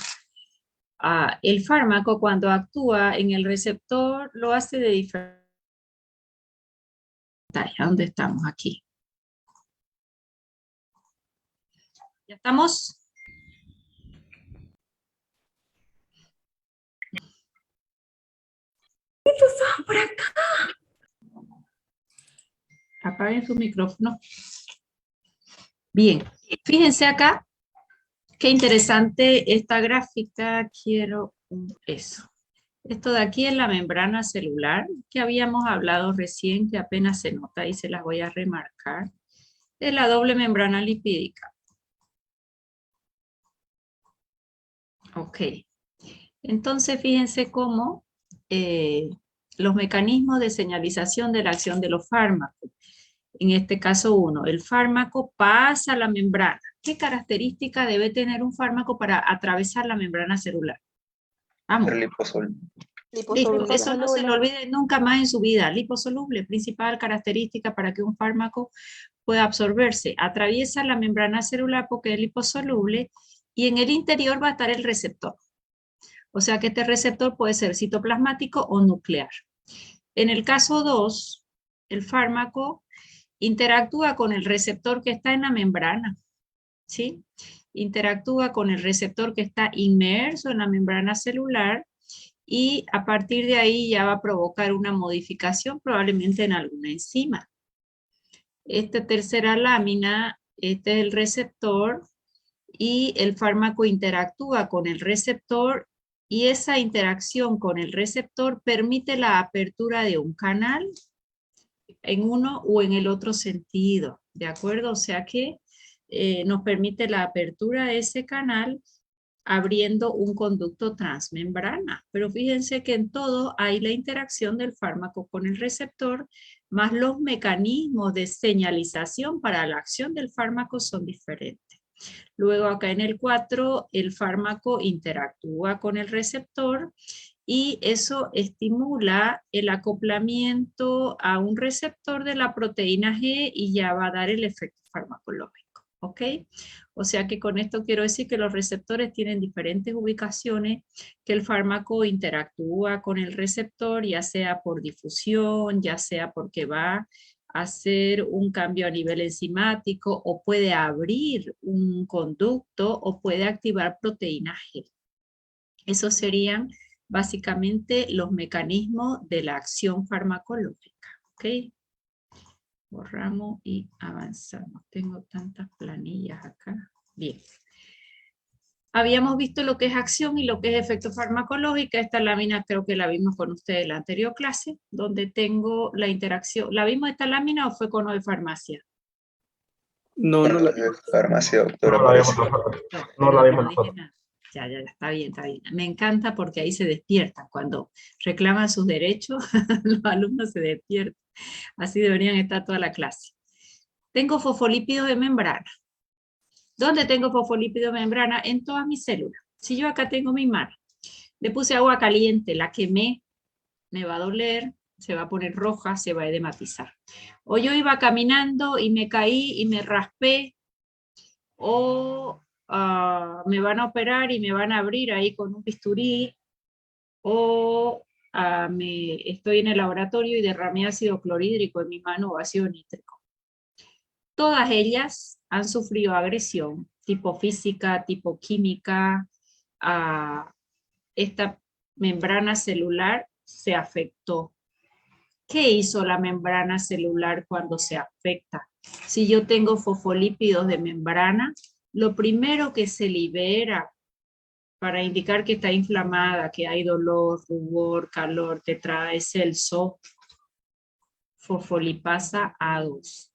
El fármaco cuando actúa en el receptor lo hace de diferente. ¿Dónde estamos? Aquí. ¿Ya estamos? Apaguen su micrófono. Bien, fíjense acá, qué interesante esta gráfica, quiero eso. Esto de aquí es la membrana celular, que habíamos hablado recién, que apenas se nota y se las voy a remarcar. Es la doble membrana lipídica. Ok. Entonces, fíjense cómo los mecanismos de señalización de la acción de los fármacos. En este caso 1, el fármaco pasa la membrana. ¿Qué característica debe tener un fármaco para atravesar la membrana celular? Vamos. Liposoluble. Listo, eso no se lo olvide nunca más en su vida. Liposoluble, principal característica para que un fármaco pueda absorberse. Atraviesa la membrana celular porque es liposoluble y en el interior va a estar el receptor. O sea que este receptor puede ser citoplasmático o nuclear. En el caso 2, el fármaco interactúa con el receptor que está en la membrana, ¿sí? Interactúa con el receptor que está inmerso en la membrana celular y a partir de ahí ya va a provocar una modificación probablemente en alguna enzima. Esta tercera lámina, este es el receptor y el fármaco interactúa con el receptor y esa interacción con el receptor permite la apertura de un canal en uno o en el otro sentido, ¿de acuerdo? O sea que nos permite la apertura de ese canal abriendo un conducto transmembrana. Pero fíjense que en todo hay la interacción del fármaco con el receptor, más los mecanismos de señalización para la acción del fármaco son diferentes. Luego acá en el 4, el fármaco interactúa con el receptor y eso estimula el acoplamiento a un receptor de la proteína G y ya va a dar el efecto farmacológico, ¿ok? O sea que con esto quiero decir que los receptores tienen diferentes ubicaciones, que el fármaco interactúa con el receptor, ya sea por difusión, ya sea porque va a hacer un cambio a nivel enzimático, o puede abrir un conducto, o puede activar proteína G. Esos serían básicamente los mecanismos de la acción farmacológica, ¿ok? Borramos y avanzamos. Tengo tantas planillas acá. Bien. Habíamos visto lo que es acción y lo que es efecto farmacológico. Esta lámina creo que la vimos con ustedes en la anterior clase, donde tengo la interacción. ¿La vimos esta lámina o fue con lo de farmacia? No, no la farmacia, doctora. No la vimos nosotros. Ya, está bien, está bien. Me encanta porque ahí se despiertan. Cuando reclaman sus derechos, los alumnos se despiertan. Así deberían estar toda la clase. Tengo fosfolípidos de membrana. ¿Dónde tengo fosfolípidos de membrana? En todas mis células. Si yo acá tengo mi mano, le puse agua caliente, la quemé, me va a doler, se va a poner roja, se va a edematizar. O yo iba caminando y me caí y me raspé, o me van a operar y me van a abrir ahí con un bisturí, o estoy en el laboratorio y derramé ácido clorhídrico en mi mano o ácido nítrico. Todas ellas han sufrido agresión, tipo física, tipo química. Esta membrana celular se afectó. ¿Qué hizo la membrana celular cuando se afecta? Si yo tengo fosfolípidos de membrana, lo primero que se libera para indicar que está inflamada, que hay dolor, rubor, calor, te trae es el fosfolipasa A2.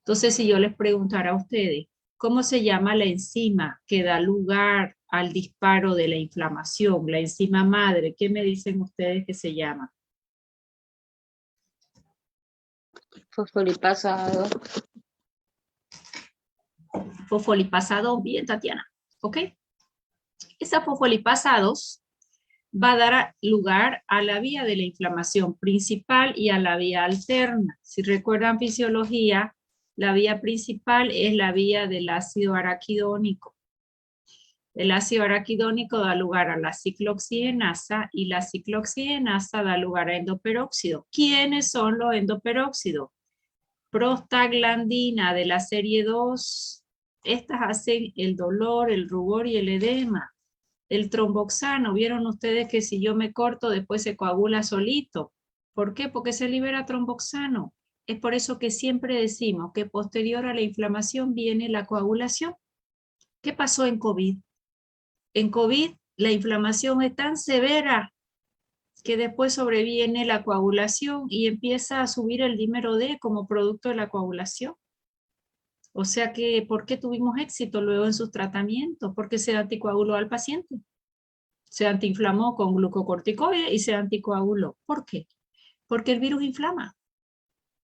Entonces, si yo les preguntara a ustedes, ¿cómo se llama la enzima que da lugar al disparo de la inflamación? La enzima madre, ¿qué me dicen ustedes que se llama? Fosfolipasa 2. Fosfolipasa 2, bien, Tatiana, ¿ok? Esa fosfolipasa 2 va a dar lugar a la vía de la inflamación principal y a la vía alterna. Si recuerdan fisiología, la vía principal es la vía del ácido araquidónico. El ácido araquidónico da lugar a la ciclooxigenasa y la ciclooxigenasa da lugar a endoperóxido. ¿Quiénes son los endoperóxidos? Prostaglandina de la serie 2. Estas hacen el dolor, el rubor y el edema. El tromboxano, ¿vieron ustedes que si yo me corto después se coagula solito? ¿Por qué? Porque se libera tromboxano. Es por eso que siempre decimos que posterior a la inflamación viene la coagulación. ¿Qué pasó en COVID? En COVID la inflamación es tan severa que después sobreviene la coagulación y empieza a subir el dímero D como producto de la coagulación. O sea que, ¿por qué tuvimos éxito luego en sus tratamientos? Porque se anticoaguló al paciente. Se antiinflamó con glucocorticoides y se anticoaguló. ¿Por qué? Porque el virus inflama.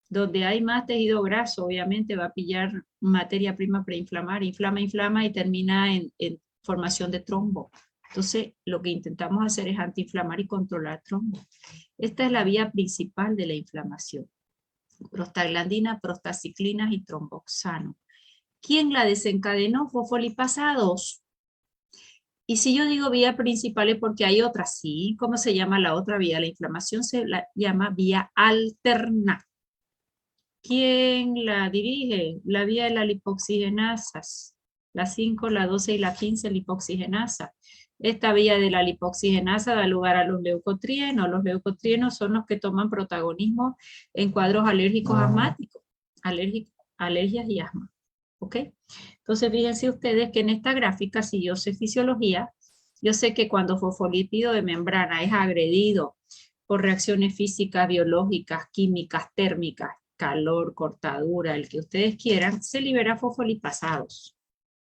Donde hay más tejido graso, obviamente va a pillar materia prima preinflamar, inflama y termina en formación de trombo. Entonces, lo que intentamos hacer es antiinflamar y controlar trombo. Esta es la vía principal de la inflamación. Prostaglandina, prostaciclinas y tromboxano. ¿Quién la desencadenó? Fosfolipasa 2. Y si yo digo vía principal es porque hay otra, sí. ¿Cómo se llama la otra vía? La inflamación se la llama vía alterna. ¿Quién la dirige? La vía de las lipoxigenasas. La 5, la 12 y la 15 lipoxigenasa. Esta vía de la lipoxigenasa da lugar a los leucotrienos. Los leucotrienos son los que toman protagonismo en cuadros alérgicos asmáticos, alergias y asma. ¿Ok? Entonces fíjense ustedes que en esta gráfica, si yo sé fisiología, yo sé que cuando fosfolípido de membrana es agredido por reacciones físicas, biológicas, químicas, térmicas, calor, cortadura, el que ustedes quieran, se libera fosfolipasados.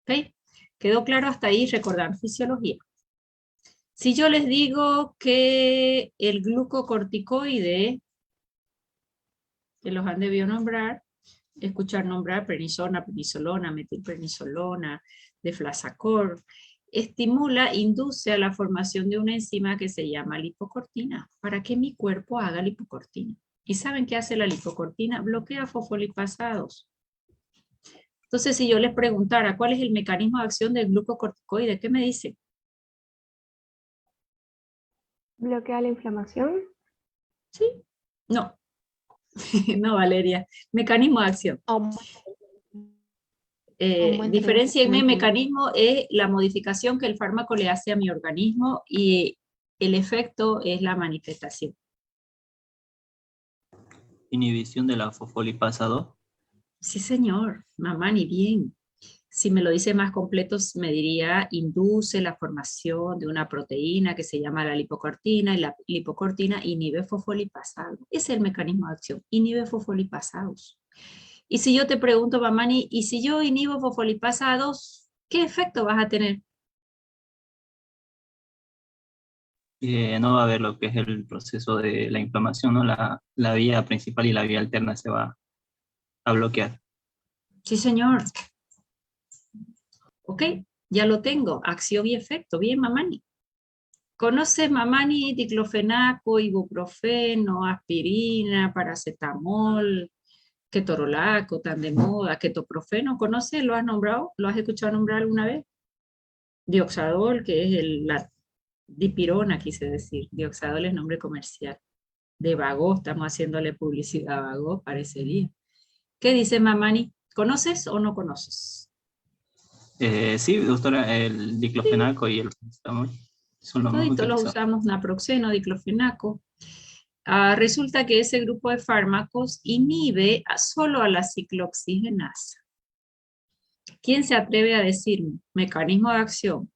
¿Ok? ¿Quedó claro hasta ahí? Recordar fisiología. Si yo les digo que el glucocorticoide, que los han debido nombrar, escuchar nombrar prednisona, prednisolona, metilprednisolona, deflazacor, estimula, induce a la formación de una enzima que se llama lipocortina, para que mi cuerpo haga lipocortina. ¿Y saben qué hace la lipocortina? Bloquea fosfolipasados. Entonces, si yo les preguntara cuál es el mecanismo de acción del glucocorticoide, ¿qué me dice? ¿Bloquea la inflamación? ¿Sí? No. No, Valeria. Mecanismo de acción. Diferencienme, mecanismo es la modificación que el fármaco le hace a mi organismo y el efecto es la manifestación. Inhibición de la fosfolipasa 2. Sí, señor. Mamá, ni bien. Si me lo dice más completo, me diría induce la formación de una proteína que se llama la lipocortina y la lipocortina inhibe fosfolipasados. Ese es el mecanismo de acción, inhibe fosfolipasados. Y si yo te pregunto, Mamani, ¿y si yo inhibo fosfolipasados, qué efecto vas a tener? No va a haber lo que es el proceso de la inflamación, ¿no? La vía principal y la vía alterna se va a bloquear. Sí, señor. Ok, ya lo tengo, acción y efecto. Bien, Mamani. ¿Conoces, Mamani, diclofenaco, ibuprofeno, aspirina, paracetamol, ketorolaco, tan de moda, ketoprofeno? ¿Conoces? ¿Lo has nombrado? ¿Lo has escuchado nombrar alguna vez? Dioxadol, que es la dipirona, quise decir. Dioxadol es nombre comercial. De Vago, estamos haciéndole publicidad a Vago, parecería. ¿Qué dice, Mamani? ¿Conoces o no conoces? Sí, doctora, el diclofenaco y el paracetamol son los más Toditos los utilizados. usamos, naproxeno, diclofenaco. Resulta que ese grupo de fármacos inhibe solo a la ciclooxigenasa. ¿Quién se atreve a decirme mecanismo de acción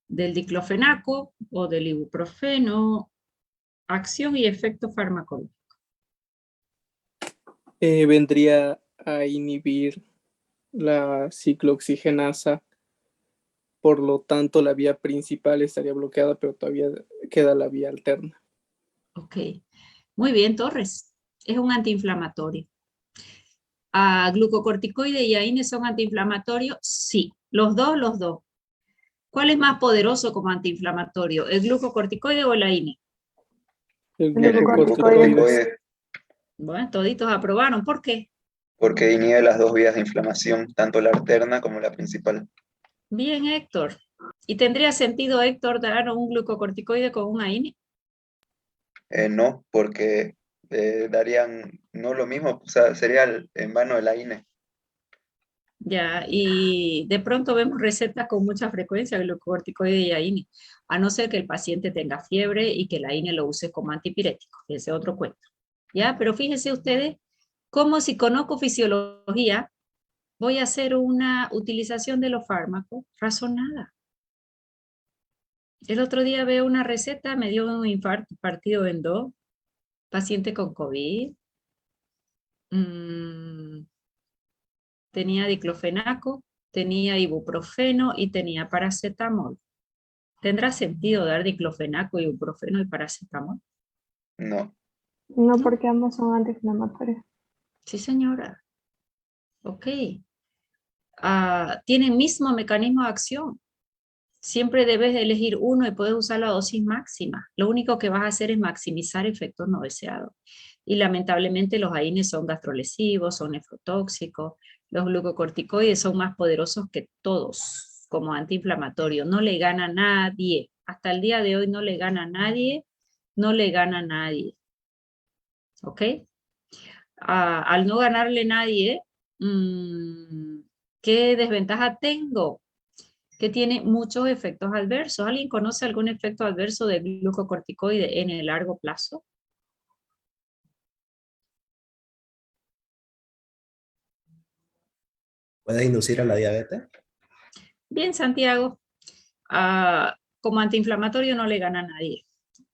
del diclofenaco o del ibuprofeno, acción y efecto farmacológico? Vendría a inhibir la ciclooxigenasa, por lo tanto la vía principal estaría bloqueada, pero todavía queda la vía alterna. Ok, muy bien, Torres. Es un antiinflamatorio. ¿Glucocorticoide y AINE son antiinflamatorios? Sí, los dos. ¿Cuál es más poderoso como antiinflamatorio, el glucocorticoide o el AINE? El glucocorticoide. Bueno, toditos aprobaron. ¿Por qué? Porque inhibe las dos vías de inflamación, tanto la alterna como la principal. Bien, Héctor. ¿Y tendría sentido, Héctor, dar un glucocorticoide con un AINE? No, porque darían no lo mismo, o sea, sería en vano el AINE. Ya, y de pronto vemos recetas con mucha frecuencia de glucocorticoide y AINE, a no ser que el paciente tenga fiebre y que el AINE lo use como antipirético. Ese es otro cuento. Ya, pero fíjense ustedes Como si conozco fisiología, voy a hacer una utilización de los fármacos razonada. El otro día veo una receta, me dio un infarto partido en dos, paciente con COVID. Tenía diclofenaco, tenía ibuprofeno y tenía paracetamol. ¿Tendrá sentido dar diclofenaco, ibuprofeno y paracetamol? No. No, porque ambos son antiinflamatorios. Sí, señora. Ok. Tienen mismo mecanismo de acción. Siempre debes de elegir uno y puedes usar la dosis máxima. Lo único que vas a hacer es maximizar efectos no deseados. Y lamentablemente los AINES son gastrolesivos, son nefrotóxicos. Los glucocorticoides son más poderosos que todos como antiinflamatorio. No le gana a nadie. Hasta el día de hoy no le gana a nadie. No le gana a nadie. ¿Ok? Al no ganarle a nadie, ¿qué desventaja tengo? Que tiene muchos efectos adversos. ¿Alguien conoce algún efecto adverso de glucocorticoide en el largo plazo? ¿Puede inducir a la diabetes? Bien, Santiago. Como antiinflamatorio no le gana a nadie.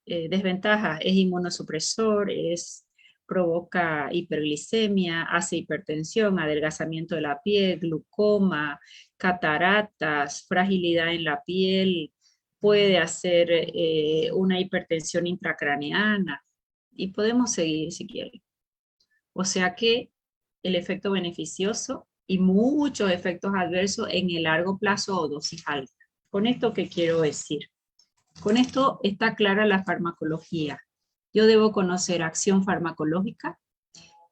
Desventaja, es inmunosupresor, provoca hiperglicemia, hace hipertensión, adelgazamiento de la piel, glucoma, cataratas, fragilidad en la piel, puede hacer una hipertensión intracraneana y podemos seguir si quieren. O sea que el efecto beneficioso y muchos efectos adversos en el largo plazo o dosis alta. ¿Con esto qué quiero decir? Con esto está clara la farmacología. Yo debo conocer acción farmacológica,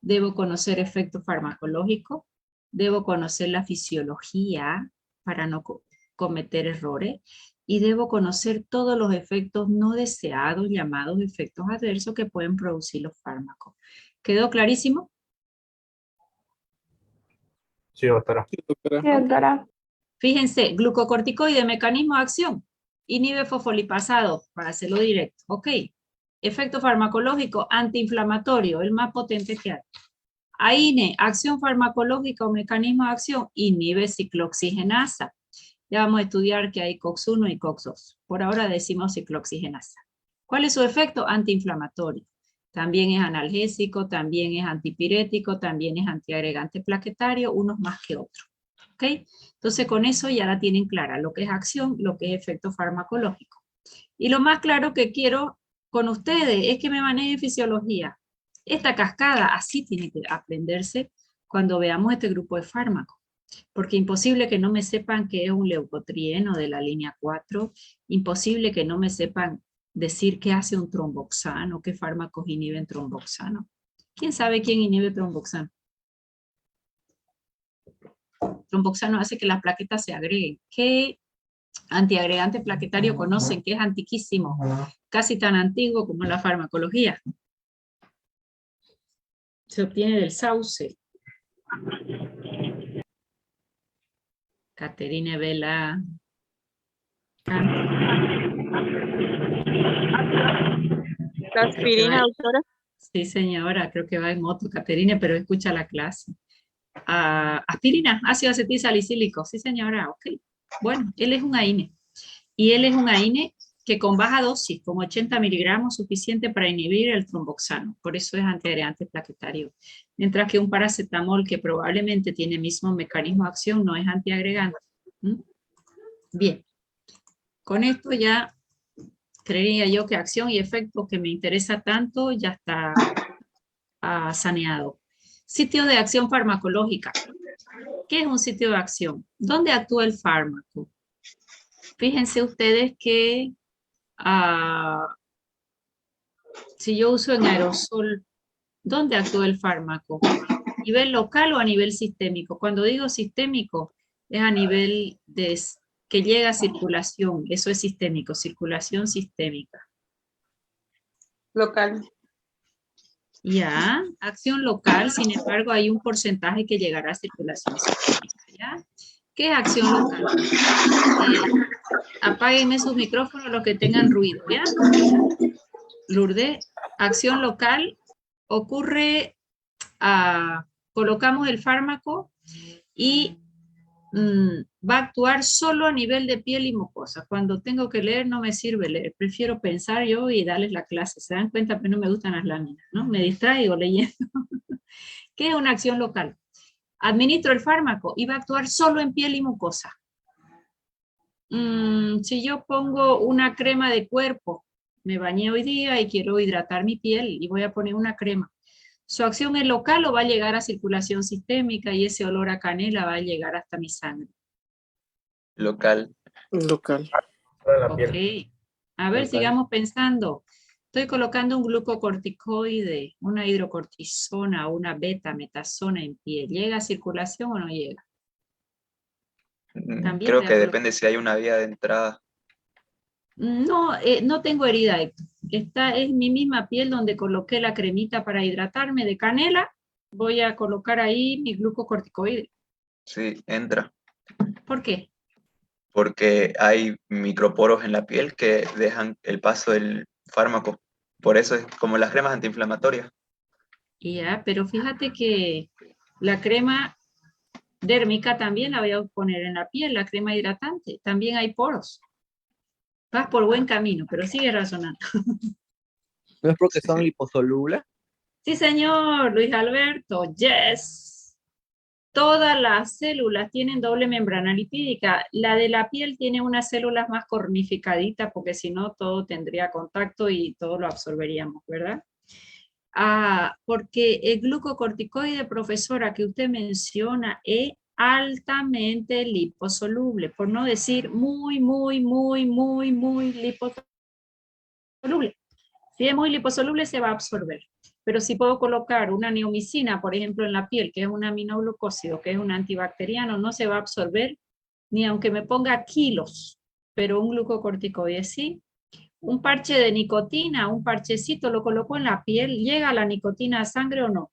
debo conocer efecto farmacológico, debo conocer la fisiología para no cometer errores y debo conocer todos los efectos no deseados, llamados efectos adversos que pueden producir los fármacos. ¿Quedó clarísimo? Sí, doctora. Sí, doctora. Fíjense, glucocorticoide, mecanismo de acción, inhibe fosfolipasado, para hacerlo directo. Ok. Efecto farmacológico, antiinflamatorio, el más potente que hay. AINE, acción farmacológica o mecanismo de acción, inhibe ciclooxigenasa. Ya vamos a estudiar que hay COX-1 y COX-2. Por ahora decimos ciclooxigenasa. ¿Cuál es su efecto? Antiinflamatorio. También es analgésico, también es antipirético, también es antiagregante plaquetario, unos más que otros. ¿Ok? Entonces con eso ya la tienen clara, lo que es acción, lo que es efecto farmacológico. Y lo más claro que quiero con ustedes es que me manejen fisiología. Esta cascada así tiene que aprenderse cuando veamos este grupo de fármacos. Porque imposible que no me sepan qué es un leucotrieno de la línea 4, imposible que no me sepan decir qué hace un tromboxano, qué fármacos inhiben tromboxano. ¿Quién sabe quién inhibe tromboxano? Tromboxano hace que las plaquetas se agreguen. ¿Qué antiagregante plaquetario conocen que es antiquísimo? Casi tan antiguo como la farmacología. Se obtiene del sauce. Caterine Vela. ¿La aspirina, doctora? Sí, señora, creo que va en moto, Caterine, pero escucha la clase. Aspirina, ácido acetil salicílico, sí, señora, ok. Bueno, él es un AINE. Y él es un AINE que con baja dosis, con 80 miligramos, suficiente para inhibir el tromboxano. Por eso es antiagregante plaquetario. Mientras que un paracetamol que probablemente tiene el mismo mecanismo de acción no es antiagregante. Bien. Con esto ya creería yo que acción y efecto que me interesa tanto ya está saneado. Sitio de acción farmacológica. ¿Qué es un sitio de acción? ¿Dónde actúa el fármaco? Fíjense ustedes que si yo uso en aerosol, ¿dónde actúa el fármaco? ¿A nivel local o a nivel sistémico? Cuando digo sistémico, es a nivel de que llega a circulación. Eso es sistémico, circulación sistémica. Local. Ya, acción local, sin embargo, hay un porcentaje que llegará a circulación sistémica, ¿ya? ¿Qué es acción local? Apáguenme sus micrófonos los que tengan ruido, ¿ya? Lourdes, acción local ocurre colocamos el fármaco y va a actuar solo a nivel de piel y mucosa. Cuando tengo que leer no me sirve leer, prefiero pensar yo y darles la clase. Se dan cuenta que no me gustan las láminas, ¿no? Me distraigo leyendo. ¿Qué es una acción local? Administro el fármaco y va a actuar solo en piel y mucosa. Si yo pongo una crema de cuerpo, me bañé hoy día y quiero hidratar mi piel y voy a poner una crema. ¿Su acción es local o va a llegar a circulación sistémica y ese olor a canela va a llegar hasta mi sangre? Local. Local. Ok. A ver, Local. sigamos pensando. Estoy colocando un glucocorticoide, una hidrocortisona o una beta-metasona en piel. ¿Llega a circulación o no llega? También Creo voy a que colocar- depende si hay una vía de entrada. No, no tengo herida, Héctor. Esta es mi misma piel donde coloqué la cremita para hidratarme de canela. Voy a colocar ahí mi glucocorticoide. Sí, entra. ¿Por qué? Porque hay microporos en la piel que dejan el paso del fármaco. Por eso es como las cremas antiinflamatorias. Ya, pero fíjate que la crema dérmica también la voy a poner en la piel, la crema hidratante. También hay poros. Vas por buen camino, pero sigue razonando. ¿No es porque son liposolubles? Sí, señor, Luis Alberto, yes. Todas las células tienen doble membrana lipídica. La de la piel tiene unas células más cornificaditas, porque si no todo tendría contacto y todo lo absorberíamos, ¿verdad? Porque el glucocorticoide, profesora, que usted menciona, es altamente liposoluble, por no decir muy liposoluble. Si es muy liposoluble, se va a absorber. Pero si puedo colocar una neomicina, por ejemplo, en la piel, que es un aminoglucósido, que es un antibacteriano, no se va a absorber ni aunque me ponga kilos, pero un glucocorticoide sí. Un parche de nicotina, un parchecito, lo coloco en la piel, ¿llega la nicotina a sangre o no?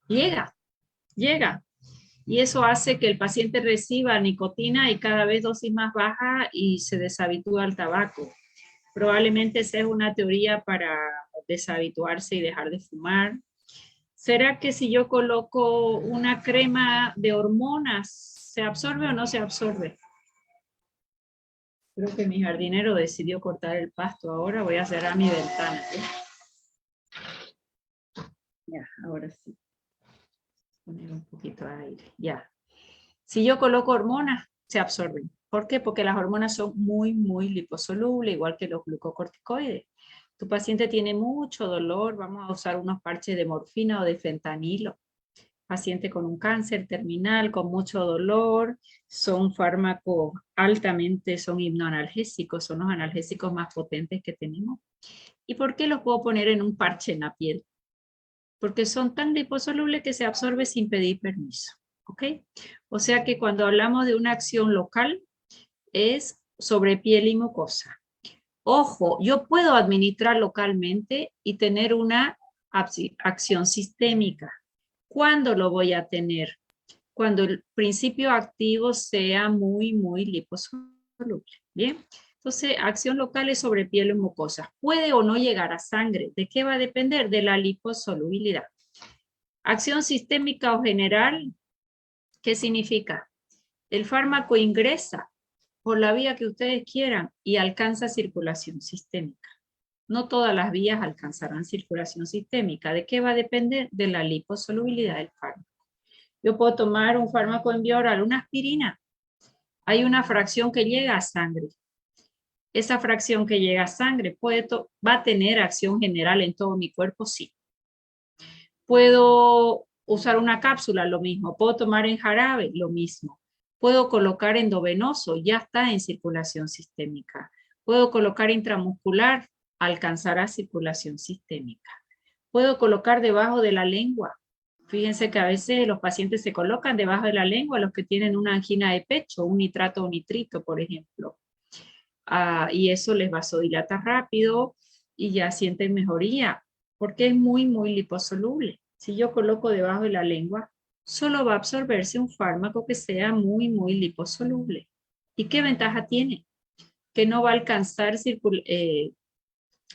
Llega. Y eso hace que el paciente reciba nicotina y cada vez dosis más baja y se deshabitúa al tabaco. Probablemente esa es una teoría para deshabituarse y dejar de fumar. ¿Será que si yo coloco una crema de hormonas, se absorbe o no se absorbe? Creo que mi jardinero decidió cortar el pasto ahora. Voy a cerrar mi ventana. Ya, ahora sí. Poner un poquito de aire. Ya. Si yo coloco hormonas, se absorben. ¿Por qué? Porque las hormonas son muy liposolubles, igual que los glucocorticoides. Tu paciente tiene mucho dolor, vamos a usar unos parches de morfina o de fentanilo. Paciente con un cáncer terminal, con mucho dolor, son fármacos altamente, son hipnoanalgésicos, son los analgésicos más potentes que tenemos. ¿Y por qué los puedo poner en un parche en la piel? Porque son tan liposolubles que se absorbe sin pedir permiso. ¿Ok? O sea que cuando hablamos de una acción local, es sobre piel y mucosa. Ojo, yo puedo administrar localmente y tener una acción sistémica. ¿Cuándo lo voy a tener? Cuando el principio activo sea muy liposoluble. Bien, entonces acción local es sobre piel y mucosa. ¿Puede o no llegar a sangre? ¿De qué va a depender? De la liposolubilidad. Acción sistémica o general, ¿qué significa? El fármaco ingresa por la vía que ustedes quieran y alcanza circulación sistémica. No todas las vías alcanzarán circulación sistémica. ¿De qué va a depender? De la liposolubilidad del fármaco. Yo puedo tomar un fármaco en vía oral, una aspirina. Hay una fracción que llega a sangre. Esa fracción que llega a sangre va a tener acción general en todo mi cuerpo, sí. Puedo usar una cápsula, lo mismo. Puedo tomar en jarabe, lo mismo. Puedo colocar endovenoso, ya está en circulación sistémica. Puedo colocar intramuscular, alcanzará circulación sistémica. Puedo colocar debajo de la lengua. Fíjense que a veces los pacientes se colocan debajo de la lengua, los que tienen una angina de pecho, un nitrato o nitrito, por ejemplo. Y eso les vasodilata rápido y ya sienten mejoría, porque es muy liposoluble. Si yo coloco debajo de la lengua, solo va a absorberse un fármaco que sea muy liposoluble. ¿Y qué ventaja tiene? Que no va a alcanzar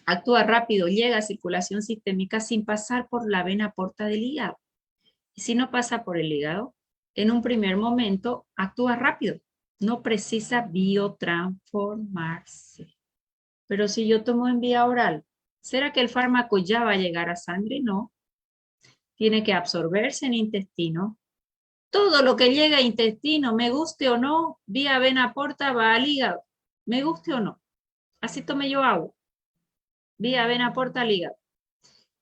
Actúa rápido, llega a circulación sistémica sin pasar por la vena porta del hígado. Y si no pasa por el hígado, en un primer momento actúa rápido. No precisa biotransformarse. Pero si yo tomo en vía oral, ¿será que el fármaco ya va a llegar a sangre? No. Tiene que absorberse en intestino. Todo lo que llega a intestino, me guste o no, vía vena porta va al hígado. Me guste o no. Así tomé yo agua. Vía vena porta al hígado.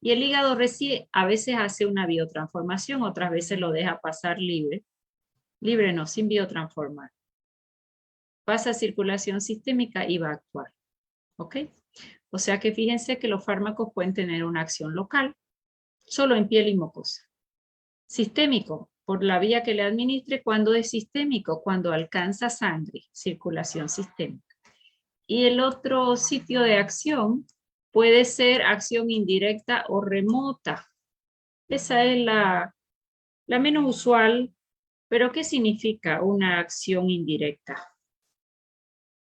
Y el hígado recibe, a veces hace una biotransformación, otras veces lo deja pasar libre. Libre no, sin biotransformar. Pasa a circulación sistémica y va a actuar. ¿Ok? O sea que fíjense que los fármacos pueden tener una acción local, solo en piel y mucosa. Sistémico, por la vía que le administre. Cuando es sistémico, cuando alcanza sangre, circulación sistémica. Y el otro sitio de acción puede ser acción indirecta o remota. Esa es la menos usual, pero ¿qué significa una acción indirecta?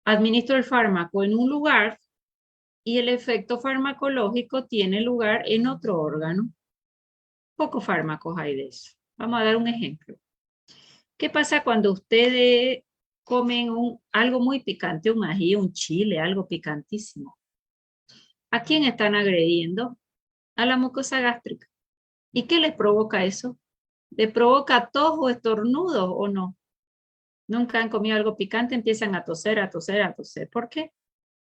Administro el fármaco en un lugar y el efecto farmacológico tiene lugar en otro órgano. Pocos fármacos hay de eso. Vamos a dar un ejemplo. ¿Qué pasa cuando ustedes comen algo muy picante, un ají, un chile, algo picantísimo? ¿A quién están agrediendo? A la mucosa gástrica. ¿Y qué les provoca eso? ¿Les provoca tos o estornudos o no? Nunca han comido algo picante, empiezan a toser, a toser, a toser. ¿Por qué?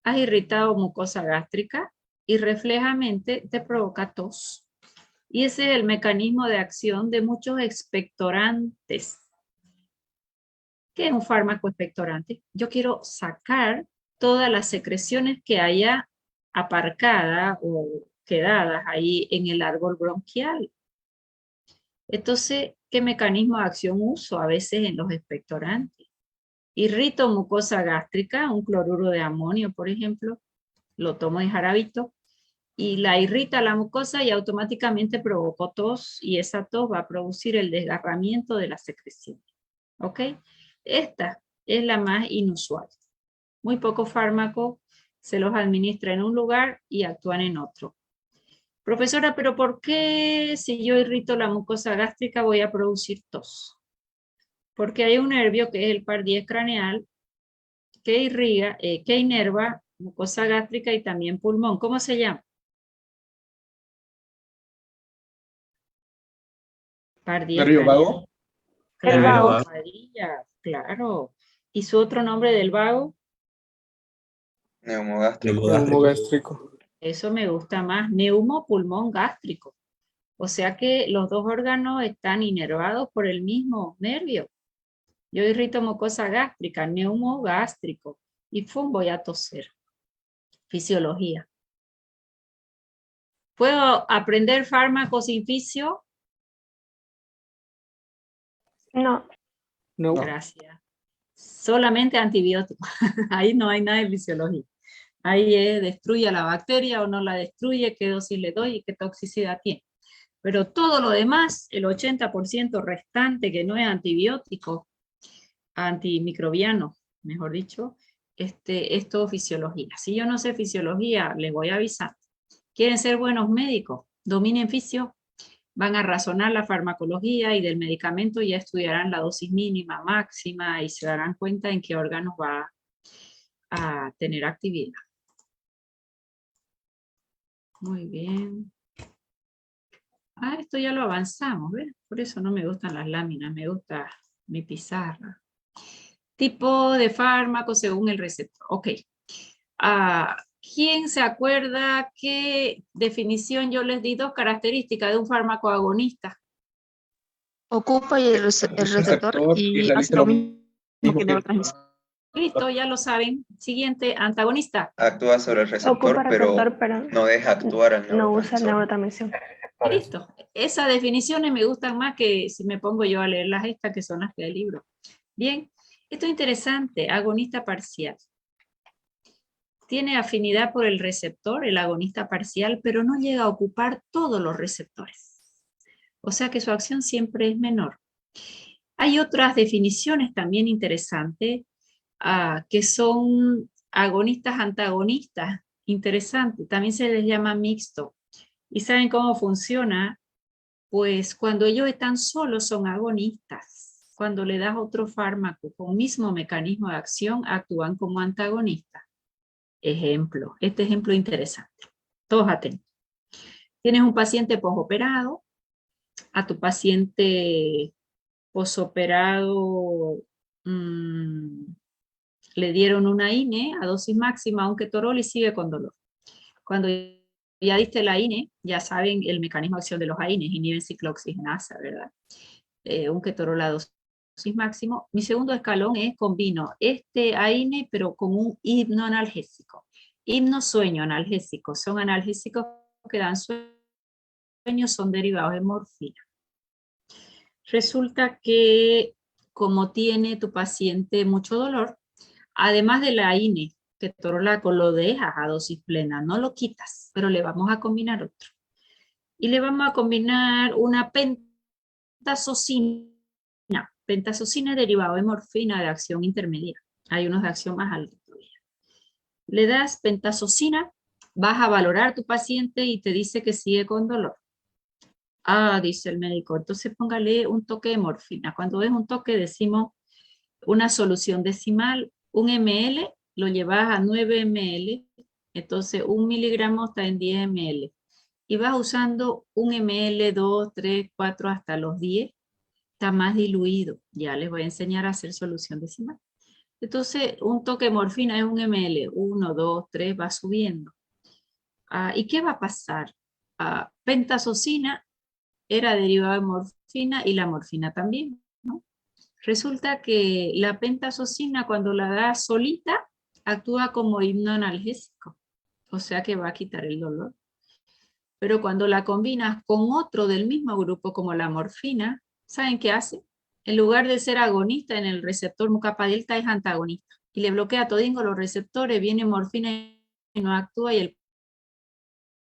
Has irritado mucosa gástrica y reflejamente te provoca tos. Y ese es el mecanismo de acción de muchos expectorantes. ¿Qué es un fármaco expectorante? Yo quiero sacar todas las secreciones que haya aparcadas o quedadas ahí en el árbol bronquial. Entonces, ¿qué mecanismo de acción uso a veces en los expectorantes? Irrito mucosa gástrica, un cloruro de amonio, por ejemplo, lo tomo en jarabito, y la irrita la mucosa y automáticamente provocó tos, y esa tos va a producir el desgarramiento de la secreción. ¿Ok? Esta es la más inusual. Muy pocos fármacos se los administra en un lugar y actúan en otro. Profesora, ¿pero por qué si yo irrito la mucosa gástrica voy a producir tos? Porque hay un nervio que es el par 10 craneal que inerva mucosa gástrica y también pulmón. ¿Cómo se llama? Par 10 ¿Nervio craneal. vago? Claro, El vago. María, claro. ¿Y su otro nombre del vago? Neumogástrico. Neumogástrico. Eso me gusta más. Neumo, pulmón, gástrico. O sea que los dos órganos están inervados por el mismo nervio. Yo irrito mucosa gástrica, neumo gástrico, y voy a toser. Fisiología. ¿Puedo aprender fármacos sin fisio? No. No. Gracias. Solamente antibióticos. Ahí no hay nada de fisiología. Ahí es destruye a la bacteria o no la destruye, qué dosis le doy y qué toxicidad tiene. Pero todo lo demás, el 80% restante que no es antibiótico, antimicrobiano, mejor dicho, es todo fisiología. Si yo no sé fisiología, les voy a avisar. ¿Quieren ser buenos médicos? Dominen fisio, van a razonar la farmacología y del medicamento ya estudiarán la dosis mínima, máxima y se darán cuenta en qué órganos va a tener actividad. Muy bien. Esto ya lo avanzamos, ¿ves? Por eso no me gustan las láminas, me gusta mi pizarra. Tipo de fármaco según el receptor. Ok. ¿Quién se acuerda qué definición yo les di? 2 características de un fármaco agonista. Ocupa el receptor y hace lo mismo que neurotransmisor. Listo, ya lo saben. Siguiente, antagonista. Actúa sobre el receptor, Ocupa receptor, pero no deja actuar al no usa neurotransmisor. neurotransmisión. Listo. Esas definiciones me gustan más que si me pongo yo a leerlas estas que son las del libro. Bien, esto es interesante. Agonista parcial. Tiene afinidad por el receptor, el agonista parcial, pero no llega a ocupar todos los receptores. O sea que su acción siempre es menor. Hay otras definiciones también interesantes que son agonistas antagonistas Interesante. También se les llama mixto. ¿Y saben cómo funciona? Pues cuando ellos están solos son agonistas. Cuando le das otro fármaco con mismo mecanismo de acción, actúan como antagonistas. Ejemplo. Este ejemplo es interesante. Todos atentos. Tienes un paciente posoperado. A tu paciente posoperado le dieron una INE a dosis máxima, un ketorol, y sigue con dolor. Cuando ya diste la INE, ya saben el mecanismo de acción de los AINES, inhiben ciclooxigenasa, ¿verdad? Un ketorol a dosis máximo. Mi segundo escalón es combino este AINE, pero con un hipnoanalgésico. Hipnosueño analgésico. Son analgésicos que dan sueño, son derivados de morfina. Resulta que como tiene tu paciente mucho dolor, además de la INE, ketorolaco, lo dejas a dosis plena, no lo quitas, pero le vamos a combinar otro. Y le vamos a combinar una pentazocina. Pentazocina es derivado de morfina de acción intermedia. Hay unos de acción más alta todavía. Le das pentazocina, vas a valorar tu paciente y te dice que sigue con dolor. Ah, dice el médico, entonces póngale un toque de morfina. Cuando es un toque decimos una solución decimal, 1 ml, lo llevas a 9 ml, entonces 1 miligramo está en 10 ml. Y vas usando 1 ml, 2, 3, 4, hasta los 10, está más diluido. Ya les voy a enseñar a hacer solución decimal. Entonces, un toque de morfina es 1 ml, 1, 2, 3, va subiendo. ¿Y qué va a pasar? Pentazocina era derivada de morfina y la morfina también, ¿no? Resulta que la pentazocina, cuando la das solita, actúa como hipnoanalgésico, o sea que va a quitar el dolor. Pero cuando la combinas con otro del mismo grupo, como la morfina, ¿saben qué hace? En lugar de ser agonista en el receptor mucapa delta, es antagonista. Y le bloquea todingo los receptores, viene morfina y no actúa, y el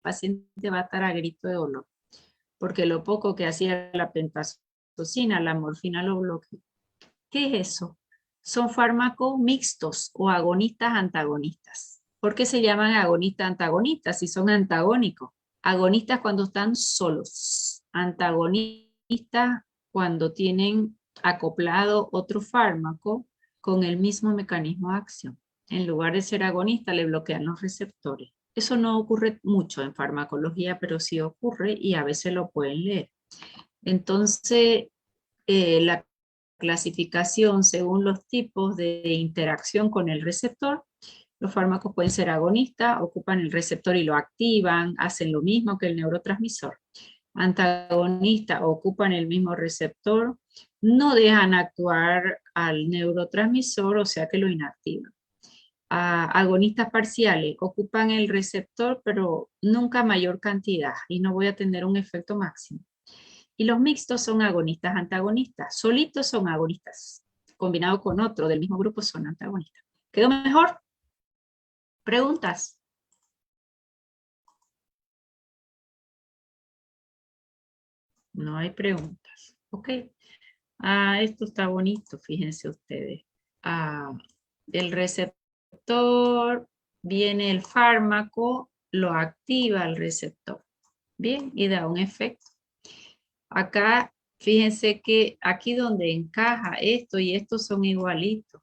paciente va a estar a grito de dolor. Porque lo poco que hacía la pentazocina, la morfina lo bloquea. ¿Qué es eso? Son fármacos mixtos o agonistas antagonistas. ¿Por qué se llaman agonistas antagonistas si son antagónicos? Agonistas cuando están solos, antagonistas cuando tienen acoplado otro fármaco con el mismo mecanismo de acción. En lugar de ser agonista, le bloquean los receptores. Eso no ocurre mucho en farmacología, pero sí ocurre y a veces lo pueden leer. Entonces, la clasificación según los tipos de interacción con el receptor, los fármacos pueden ser agonistas, ocupan el receptor y lo activan, hacen lo mismo que el neurotransmisor. Antagonistas, ocupan el mismo receptor, no dejan actuar al neurotransmisor, o sea que lo inactivan. Agonistas parciales, ocupan el receptor, pero nunca mayor cantidad y no voy a tener un efecto máximo. Y los mixtos son agonistas antagonistas, solitos son agonistas, combinados con otro del mismo grupo son antagonistas. ¿Quedó mejor? ¿Preguntas? No hay preguntas. Ok. Esto está bonito, fíjense ustedes. El receptor, viene el fármaco, lo activa el receptor. Bien, y da un efecto. Acá, fíjense que aquí donde encaja esto y esto son igualitos.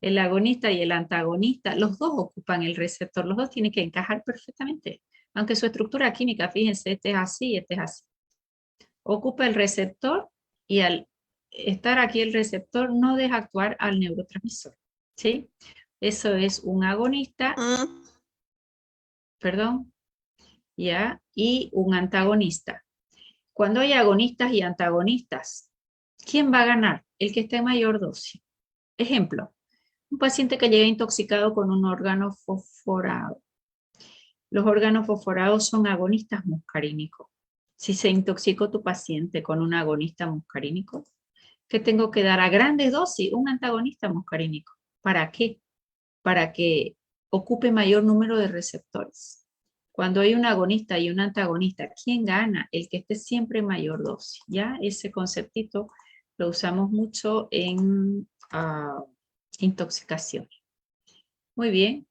El agonista y el antagonista, los dos ocupan el receptor, los dos tienen que encajar perfectamente. Aunque su estructura química, fíjense, este es así, este es así. Ocupa el receptor y al estar aquí el receptor no deja actuar al neurotransmisor. ¿Sí? Eso es un agonista, perdón, ¿ya? Y un antagonista. Cuando hay agonistas y antagonistas, ¿quién va a ganar? El que esté en mayor dosis. Ejemplo, un paciente que llega intoxicado con un órgano fosforado. Los órganos fosforados son agonistas muscarínicos. Si se intoxicó tu paciente con un agonista muscarínico, ¿qué tengo que dar a grandes dosis? Un antagonista muscarínico. ¿Para qué? Para que ocupe mayor número de receptores. Cuando hay un agonista y un antagonista, ¿quién gana? El que esté siempre en mayor dosis. ¿Ya? Ese conceptito lo usamos mucho en intoxicación. Muy bien.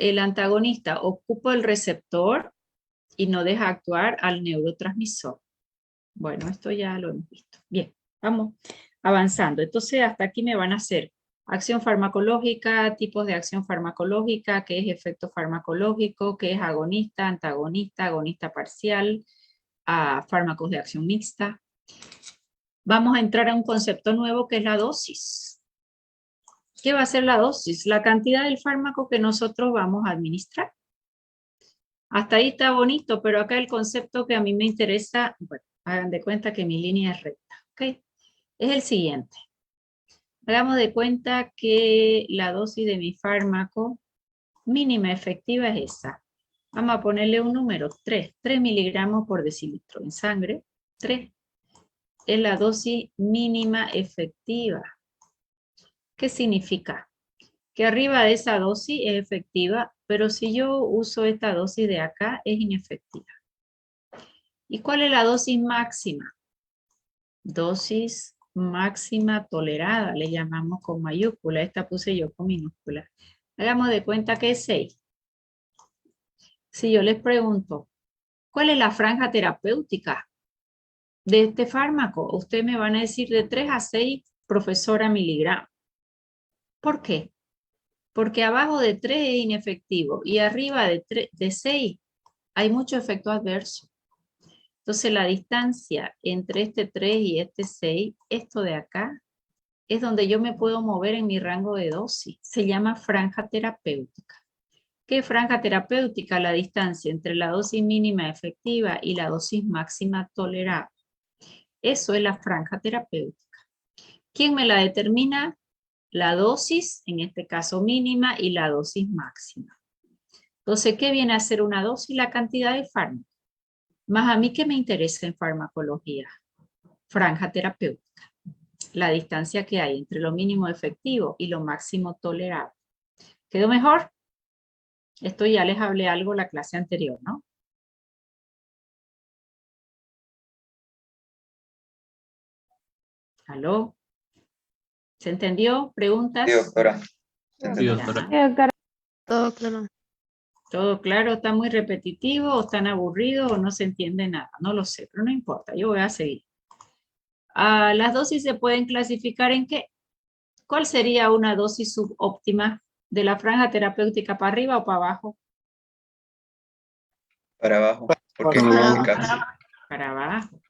el antagonista ocupa el receptor y no deja actuar al neurotransmisor. Bueno, esto ya lo hemos visto. Bien, vamos avanzando. Entonces, hasta aquí me van a hacer acción farmacológica, tipos de acción farmacológica, qué es efecto farmacológico, qué es agonista, antagonista, agonista parcial, fármacos de acción mixta. Vamos a entrar a un concepto nuevo que es la dosis. ¿Qué va a ser la dosis? La cantidad del fármaco que nosotros vamos a administrar. Hasta ahí está bonito, pero acá el concepto que a mí me interesa, bueno, hagan de cuenta que mi línea es recta, ¿ok? Es el siguiente. Hagamos de cuenta que la dosis de mi fármaco mínima efectiva es esa. Vamos a ponerle un número, 3 miligramos por decilitro en sangre. 3 es la dosis mínima efectiva. ¿Qué significa? Que arriba de esa dosis es efectiva, pero si yo uso esta dosis de acá, es inefectiva. ¿Y cuál es la dosis máxima? Dosis máxima tolerada, le llamamos con mayúscula. Esta puse yo con minúscula. Hagamos de cuenta que es 6. Si yo les pregunto, ¿cuál es la franja terapéutica de este fármaco? Ustedes me van a decir de 3 a 6 profesora miligramos. ¿Por qué? Porque abajo de 3 es inefectivo y arriba de 6 hay mucho efecto adverso. Entonces la distancia entre este 3 y este 6, esto de acá, es donde yo me puedo mover en mi rango de dosis. Se llama franja terapéutica. ¿Qué franja terapéutica? La distancia entre la dosis mínima efectiva y la dosis máxima tolerable. Eso es la franja terapéutica. ¿Quién me la determina? La dosis, en este caso mínima, y la dosis máxima. Entonces, ¿qué viene a ser una dosis? La cantidad de fármaco. Más a mí que me interesa en farmacología. Franja terapéutica. La distancia que hay entre lo mínimo efectivo y lo máximo tolerable. ¿Quedó mejor? Esto ya les hablé algo la clase anterior, ¿no? ¿Aló? ¿Se entendió? ¿Preguntas? Sí, doctora. Sí, doctora. Todo claro. Todo claro, está muy repetitivo, o están aburridos, o no se entiende nada. No lo sé, pero no importa, yo voy a seguir. Las dosis se pueden clasificar en ¿qué? ¿Cuál sería una dosis subóptima de la franja terapéutica para arriba o para abajo? Para abajo, porque es más eficaz. Para abajo.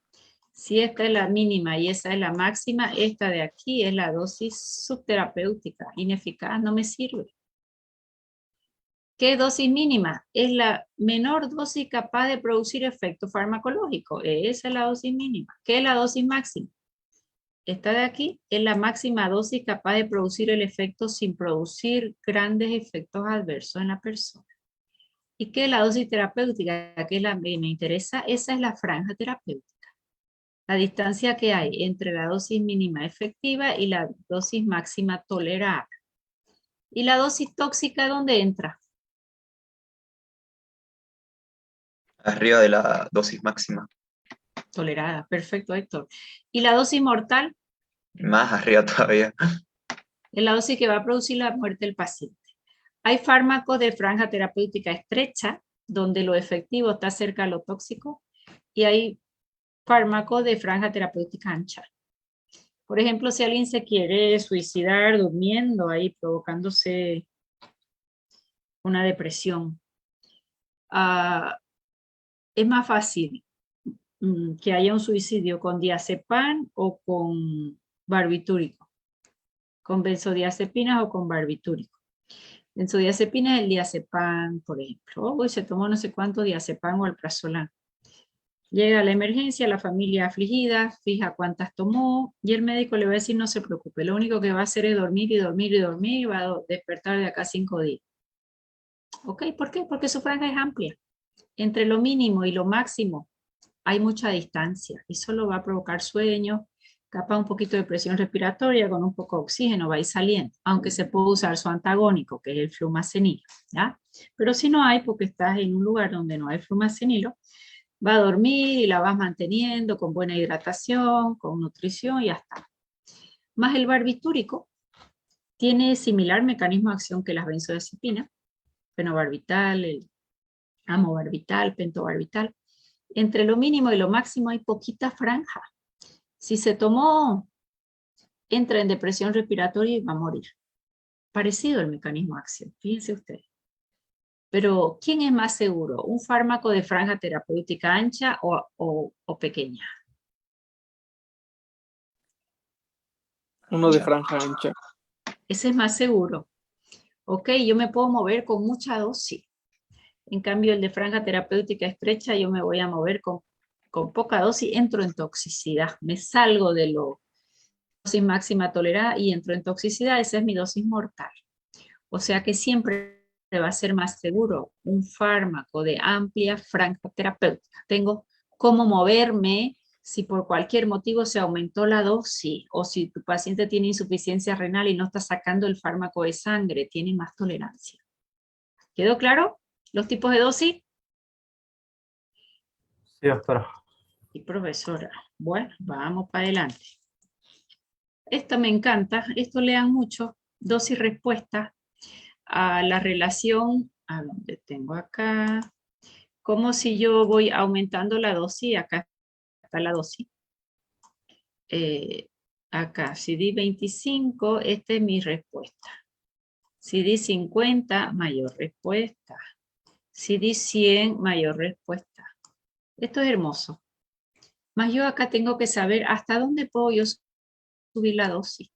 Si esta es la mínima y esa es la máxima, esta de aquí es la dosis subterapéutica. Ineficaz, no me sirve. ¿Qué dosis mínima? Es la menor dosis capaz de producir efecto farmacológico. Esa es la dosis mínima. ¿Qué es la dosis máxima? Esta de aquí es la máxima dosis capaz de producir el efecto sin producir grandes efectos adversos en la persona. ¿Y qué es la dosis terapéutica? Que es la que me interesa. Esa es la franja terapéutica. La distancia que hay entre la dosis mínima efectiva y la dosis máxima tolerada. ¿Y la dosis tóxica dónde entra? Arriba de la dosis máxima. Tolerada, perfecto, Héctor. ¿Y la dosis mortal? Más arriba todavía. Es la dosis que va a producir la muerte del paciente. Hay fármacos de franja terapéutica estrecha, donde lo efectivo está cerca de lo tóxico, y hay fármacos de franja terapéutica ancha. Por ejemplo, si alguien se quiere suicidar durmiendo ahí, provocándose una depresión, es más fácil que haya un suicidio con diazepam o con barbitúrico, con benzodiazepinas o con barbitúrico. Benzodiazepina es el diazepam, por ejemplo. Hoy se tomó no sé cuánto diazepam o alprazolam. Llega a la emergencia, la familia afligida, fija cuántas tomó y el médico le va a decir no se preocupe, lo único que va a hacer es dormir y dormir y dormir y va a despertar de acá 5 días. ¿Ok? ¿Por qué? Porque su franja es amplia. Entre lo mínimo y lo máximo hay mucha distancia. Eso lo va a provocar sueño, capaz un poquito de presión respiratoria, con un poco de oxígeno va a ir saliendo, aunque se puede usar su antagónico, que es el flumacenilo, ¿ya? Pero si no hay, porque estás en un lugar donde no hay flumacenilo, va a dormir y la vas manteniendo con buena hidratación, con nutrición y ya está. Más el barbitúrico tiene similar mecanismo de acción que las benzodiazepinas, fenobarbital, el amobarbital, pentobarbital. Entre lo mínimo y lo máximo hay poquita franja. Si se tomó, entra en depresión respiratoria y va a morir. Parecido el mecanismo de acción, fíjense ustedes. Pero, ¿quién es más seguro? ¿Un fármaco de franja terapéutica ancha o pequeña? Uno de franja ancha. Ese es más seguro. Ok, yo me puedo mover con mucha dosis. En cambio, el de franja terapéutica estrecha, yo me voy a mover con poca dosis, entro en toxicidad. Me salgo de la dosis máxima tolerada y entro en toxicidad. Esa es mi dosis mortal. O sea que siempre va a ser más seguro un fármaco de amplia franja terapéutica. Tengo cómo moverme si por cualquier motivo se aumentó la dosis o si tu paciente tiene insuficiencia renal y no está sacando el fármaco de sangre, tiene más tolerancia. ¿Quedó claro los tipos de dosis? Sí, doctora. Y profesora, bueno, vamos para adelante. Esto me encanta, esto lean mucho, dosis-respuesta a la relación, a donde tengo acá, como si yo voy aumentando la dosis, acá está la dosis. Acá, si di 25, esta es mi respuesta. Si di 50, mayor respuesta. Si di 100, mayor respuesta. Esto es hermoso. Más yo acá tengo que saber hasta dónde puedo yo subir la dosis.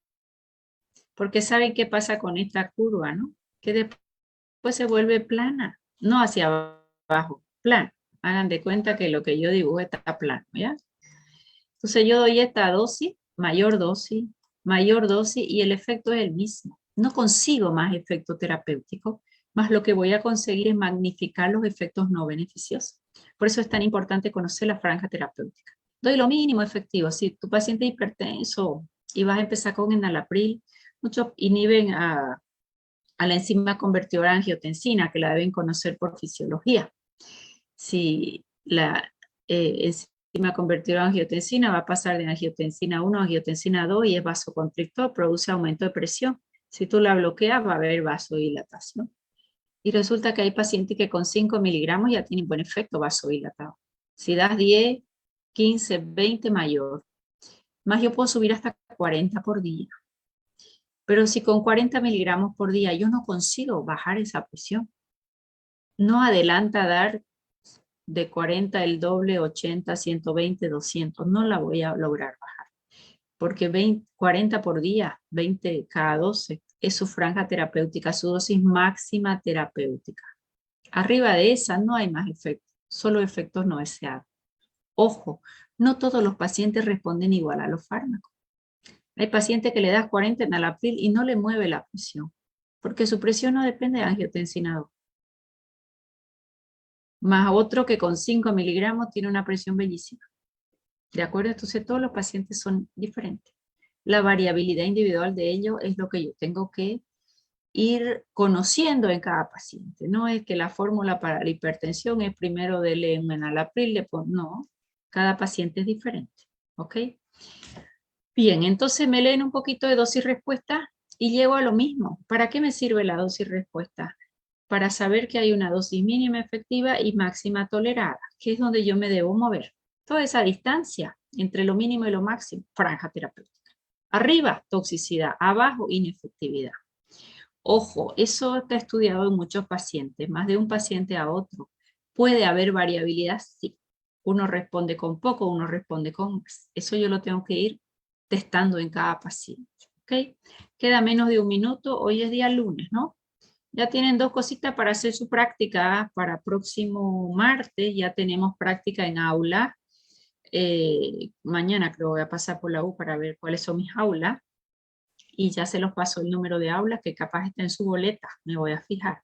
Porque saben qué pasa con esta curva, ¿no? Que después se vuelve plana, no hacia abajo, plana. Hagan de cuenta que lo que yo dibujo está plano, ¿ya? Entonces yo doy esta dosis, mayor dosis, y el efecto es el mismo. No consigo más efecto terapéutico, más lo que voy a conseguir es magnificar los efectos no beneficiosos. Por eso es tan importante conocer la franja terapéutica. Doy lo mínimo efectivo. Si tu paciente es hipertenso y vas a empezar con enalapril, muchos inhiben a la enzima convertidora de angiotensina, que la deben conocer por fisiología. Si la enzima convertidora de angiotensina va a pasar de angiotensina 1 a angiotensina 2 y es vasoconstrictor, produce aumento de presión. Si tú la bloqueas va a haber vasodilatación. Y resulta que hay pacientes que con 5 miligramos ya tienen buen efecto vasodilatado. Si das 10, 15, 20, mayor. Más yo puedo subir hasta 40 por día. Pero si con 40 miligramos por día yo no consigo bajar esa presión, no adelanta dar de 40 el doble, 80, 120, 200, no la voy a lograr bajar. Porque 40 por día, 20 cada 12, es su franja terapéutica, su dosis máxima terapéutica. Arriba de esa no hay más efectos, solo efectos no deseados. Ojo, no todos los pacientes responden igual a los fármacos. Hay pacientes que le das 40 enalapril y no le mueve la presión, porque su presión no depende de angiotensina 2. Más otro que con 5 miligramos tiene una presión bellísima. ¿De acuerdo? Entonces todos los pacientes son diferentes. La variabilidad individual de ellos es lo que yo tengo que ir conociendo en cada paciente. No es que la fórmula para la hipertensión es primero dele un enalapril, no. Cada paciente es diferente. ¿Ok? Bien, entonces me leen un poquito de dosis-respuesta y llego a lo mismo. ¿Para qué me sirve la dosis-respuesta? Para saber que hay una dosis mínima efectiva y máxima tolerada, que es donde yo me debo mover. Toda esa distancia entre lo mínimo y lo máximo, franja terapéutica. Arriba, toxicidad. Abajo, inefectividad. Ojo, eso está estudiado en muchos pacientes, más de un paciente a otro. ¿Puede haber variabilidad? Sí. Uno responde con poco, uno responde con más. Eso yo lo tengo que ir testando en cada paciente. ¿Ok? Queda menos de un minuto. Hoy es día lunes, ¿no? Ya tienen 2 cositas para hacer su práctica para próximo martes. Ya tenemos práctica en aula. Mañana creo voy a pasar por la U para ver cuáles son mis aulas. Y ya se los paso el número de aulas que capaz está en su boleta. Me voy a fijar.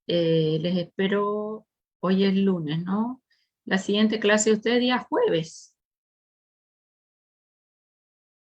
Les espero. Hoy es lunes, ¿no? La siguiente clase de ustedes día jueves.